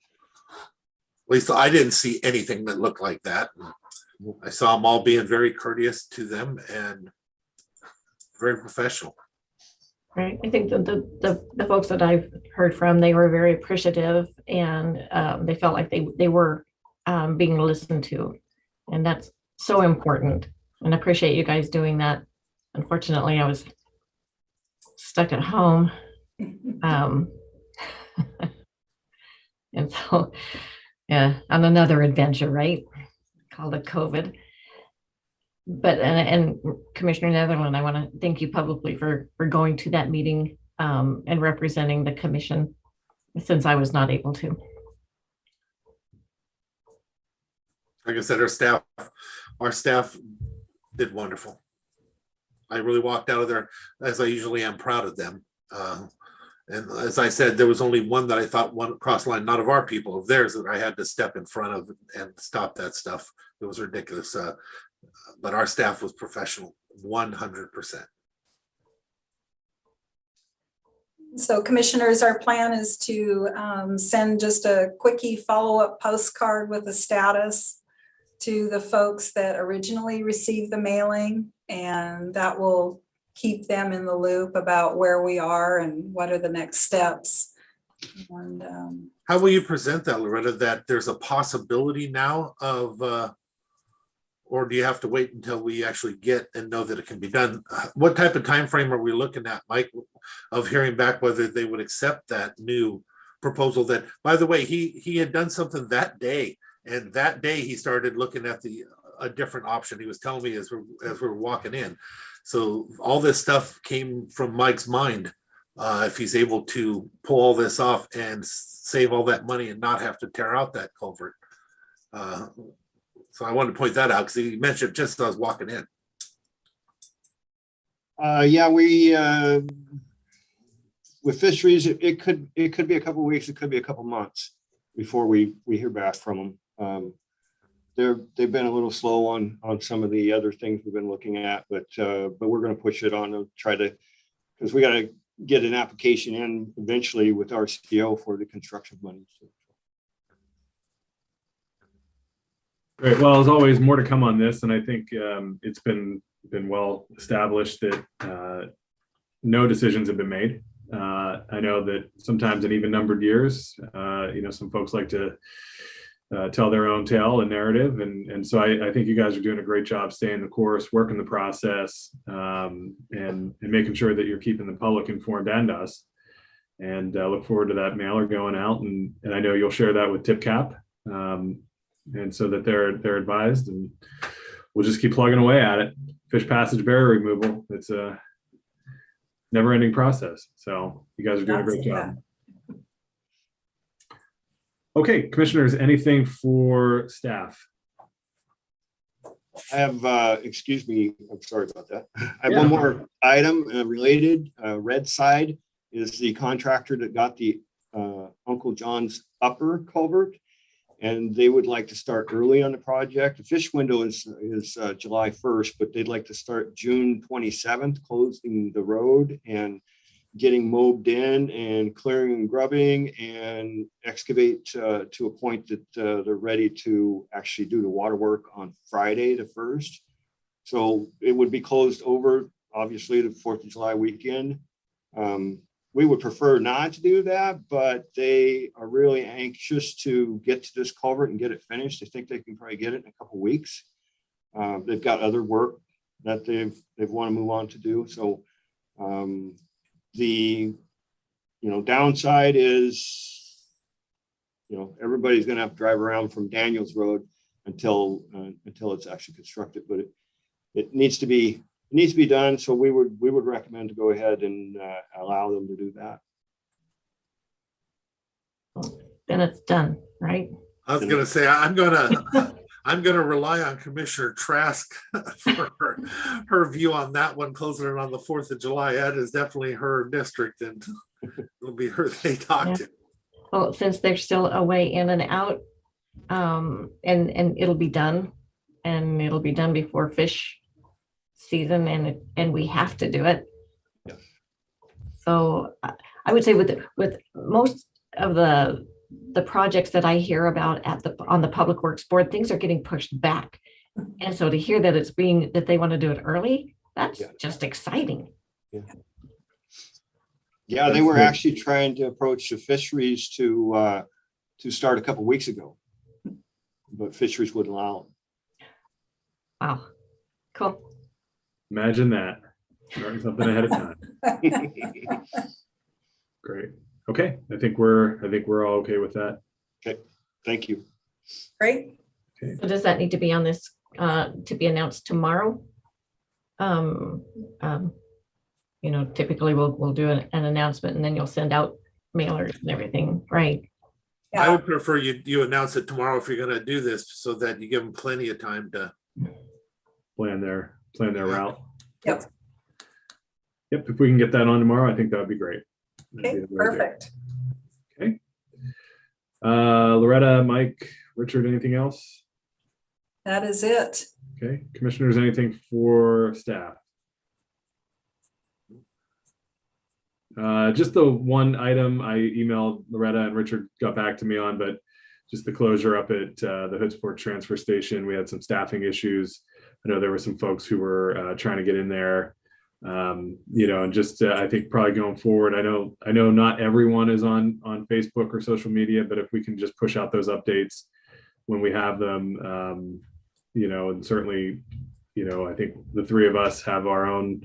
At least I didn't see anything that looked like that. I saw them all being very courteous to them and very professional. Right. I think the folks that I've heard from, they were very appreciative, and they felt like they were being listened to, and that's so important. And I appreciate you guys doing that. Unfortunately, I was stuck at home, and so yeah, on another adventure, right? Called it COVID. But and Commissioner Netherland, I want to thank you publicly for going to that meeting and representing the commission, since I was not able to. Like I said, our staff did wonderful. I really walked out of there, as I usually am, proud of them. And as I said, there was only one that I thought one cross line, not of our people, of theirs, that I had to step in front of and stop that stuff. It was ridiculous. But our staff was professional, 100%. So commissioners, our plan is to send just a quickie follow-up postcard with a status to the folks that originally received the mailing, and that will keep them in the loop about where we are and what are the next steps. And how will you present that, Loretta, that there's a possibility now of or do you have to wait until we actually get and know that it can be done? What type of time frame are we looking at, Mike, of hearing back whether they would accept that new proposal? That, by the way, he had done something that day, and that day he started looking at a different option. He was telling me as we were walking in. So all this stuff came from Mike's mind. If he's able to pull all this off and save all that money and not have to tear out that culvert. So I wanted to point that out because he mentioned just as I was walking in. Yeah, we with fisheries, it could be a couple of weeks, it could be a couple of months before we hear back from them. They've been a little slow on some of the other things we've been looking at, but we're going to push it on to try to, because we got to get an application in eventually with RCO for the construction money. So. Great. Well, as always, more to come on this, and I think it's been well established that no decisions have been made. I know that sometimes in even numbered years, some folks like to tell their own tale and narrative. And so I think you guys are doing a great job staying the course, working the process, and making sure that you're keeping the public informed and us. And look forward to that mailer going out. And I know you'll share that with TipCap, and so that they're advised. And we'll just keep plugging away at it. Fish passage barrier removal. It's a never-ending process. So you guys are doing a great job. Okay, commissioners, anything for staff? I have, excuse me, I'm sorry about that. I have one more item related. Red Side is the contractor that got the Uncle John's upper culvert, and they would like to start early on the project. The fish window is July 1st, but they'd like to start June 27th, closing the road and getting mowed in and clearing and grubbing and excavate to a point that they're ready to actually do the water work on Friday the 1st. So it would be closed over, obviously, the 4th of July weekend. We would prefer not to do that, but they are really anxious to get to this culvert and get it finished. I think they can probably get it in a couple of weeks. They've got other work that they've want to move on to do. So the downside is, everybody's going to have to drive around from Daniels Road until it's actually constructed, but it needs to be done. So we would recommend to go ahead and allow them to do that. Then it's done, right? I was going to say, I'm going to rely on Commissioner Trask for her view on that one, closing it on the 4th of July. That is definitely her district, and it'll be her they talk to. Well, since they're still away in and out, and it'll be done, and it'll be done before fish season, and we have to do it. Yeah. So I would say with most of the projects that I hear about on the Public Works Board, things are getting pushed back. And so to hear that that they want to do it early, that's just exciting. Yeah, they were actually trying to approach the fisheries to start a couple weeks ago, but fisheries wouldn't allow them. Wow, cool. Imagine that. Starting something ahead of time. Great. Okay. I think we're all okay with that. Okay. Thank you. Great. Okay. So does that need to be on this to be announced tomorrow? Typically we'll do an announcement and then you'll send out mailers and everything, right? Yeah. I would prefer you announce it tomorrow if you're going to do this, so that you give them plenty of time to Plan their route. Yep. Yep. If we can get that on tomorrow, I think that would be great. Okay, perfect. Okay. Loretta, Mike, Richard, anything else? That is it. Okay. Commissioners, anything for staff? Just the one item I emailed Loretta and Richard got back to me on, but just the closure up at the Hoodsport transfer station. We had some staffing issues. I know there were some folks who were trying to get in there, and just I think probably going forward, I know not everyone is on Facebook or social media, but if we can just push out those updates when we have them, and certainly, I think the three of us have our own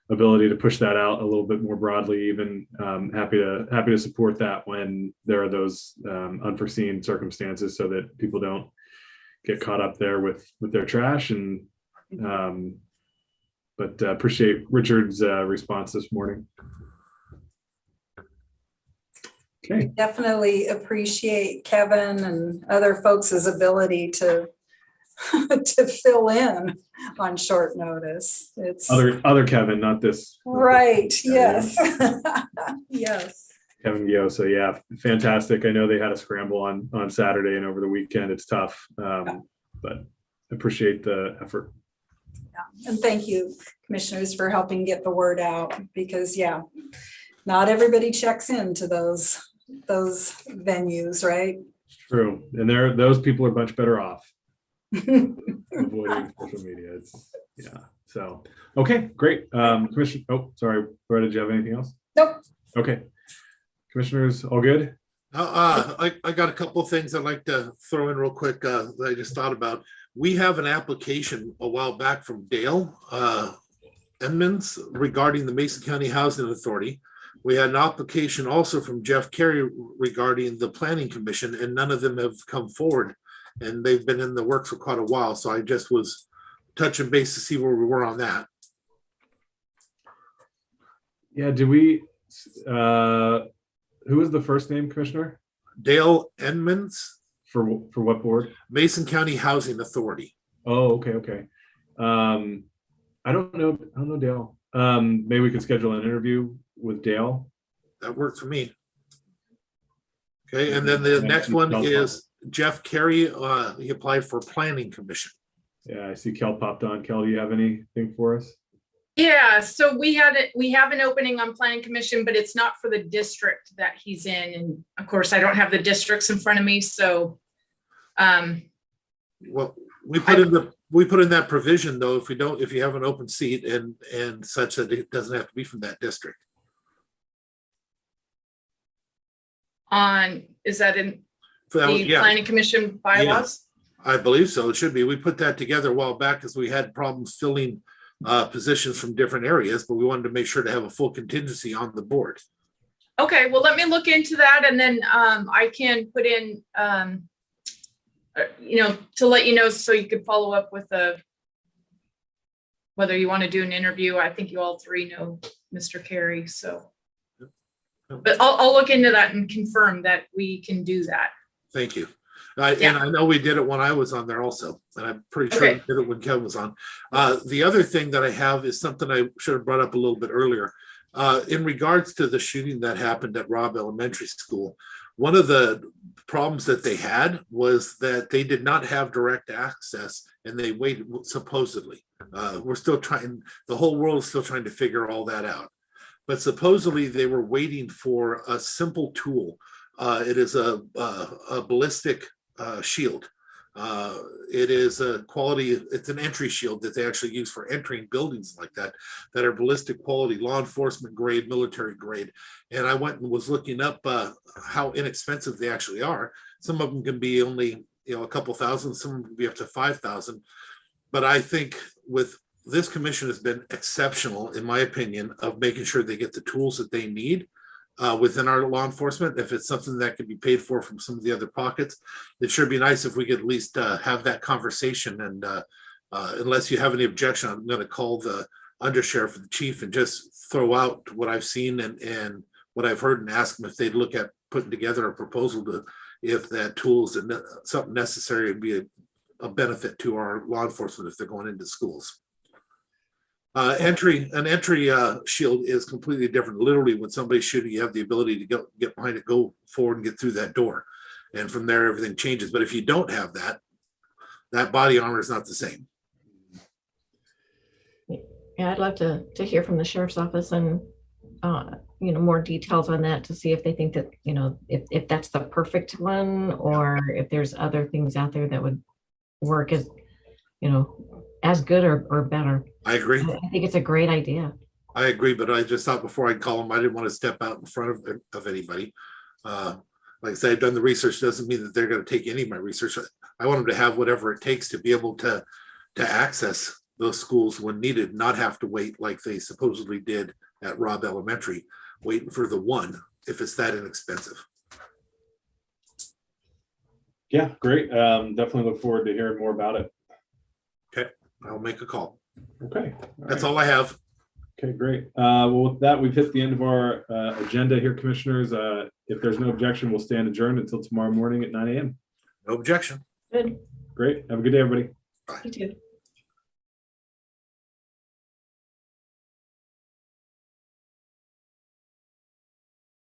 ability to push that out a little bit more broadly. Even happy to support that when there are those unforeseen circumstances, so that people don't get caught up there with their trash. And but appreciate Richard's response this morning. Okay. Definitely appreciate Kevin and other folks' ability to fill in on short notice. It's other Kevin, not this. right. Yes. Yes. Kevin Giosa, yeah, fantastic. I know they had a scramble on Saturday and over the weekend. It's tough, but appreciate the effort. Yeah. And thank you, commissioners, for helping get the word out, because not everybody checks into those venues, right? It's true, and those people are much better off avoiding social media. So okay, great. Commissioner, sorry, Loretta, did you have anything else? Nope. Okay, commissioners, all good. I got a couple of things I'd like to throw in real quick that I just thought about. We have an application a while back from Dale Edmonds regarding the Mason County Housing Authority. We had an application also from Jeff Kerry regarding the Planning Commission, and none of them have come forward. And they've been in the works for quite a while. So I just was touching base to see where we were on that. Yeah, do we, who was the first name, Commissioner? Dale Edmonds, For what board? Mason County Housing Authority. Oh, okay. I don't know Dale. Maybe we could schedule an interview with Dale. That worked for me. Okay, and then the next one is Jeff Kerry. He applied for Planning Commission. Yeah, I see Kel popped on. Kel, do you have anything for us? Yeah, so we have an opening on Planning Commission, but it's not for the district that he's in. And of course, I don't have the districts in front of me, so. Well, we put in that provision though, if you have an open seat and such that it doesn't have to be from that district. Is that in the Yeah. Planning Commission bylaws? I believe so. It should be. We put that together a while back because we had problems filling positions from different areas, but we wanted to make sure to have a full contingency on the board. Okay, well, let me look into that, and then I can put in, to let you know, so you could follow up with whether you want to do an interview. I think you all three know Mr. Kerry, so. But I'll look into that and confirm that we can do that. Thank you. And I know we did it when I was on there also, and I'm pretty sure we did it when Kevin was on. The other thing that I have is something I should have brought up a little bit earlier. In regards to the shooting that happened at Robb Elementary School, one of the problems that they had was that they did not have direct access, and they waited, supposedly. We're still trying, the whole world is still trying to figure all that out. But supposedly they were waiting for a simple tool. It is a ballistic shield. It is a quality, it's an entry shield that they actually use for entering buildings like that are ballistic quality, law enforcement grade, military grade. And I went and was looking up how inexpensive they actually are. Some of them can be only a couple thousand, some of them can be up to 5,000. But I think with this commission has been exceptional, in my opinion, of making sure they get the tools that they need within our law enforcement. If it's something that could be paid for from some of the other pockets, it sure be nice if we could at least have that conversation. And unless you have any objection, I'm going to call the undersheriff and the chief and just throw out what I've seen and what I've heard and ask them if they'd look at putting together a proposal to, if that tool is something necessary, would be a benefit to our law enforcement if they're going into schools. An entry shield is completely different. Literally, when somebody's shooting, you have the ability to get behind it, go forward and get through that door. And from there, everything changes. But if you don't have that, that body armor is not the same. Yeah, I'd love to hear from the sheriff's office and, more details on that to see if they think that, if that's the perfect one or if there's other things out there that would work as, as good or better. I agree. I think it's a great idea. I agree, but I just thought before I'd call them, I didn't want to step out in front of anybody. Like I said, I've done the research. Doesn't mean that they're going to take any of my research. I want them to have whatever it takes to be able to access those schools when needed, not have to wait like they supposedly did at Robb Elementary, waiting for the one if it's that inexpensive. Yeah, great. Definitely look forward to hearing more about it. Okay, I'll make a call. Okay. That's all I have. Okay, great. Well, with that, we've hit the end of our agenda here, commissioners. If there's no objection, we'll stand adjourned until tomorrow morning at 9 a.m. No objection. Good. Great. Have a good day, everybody. You too.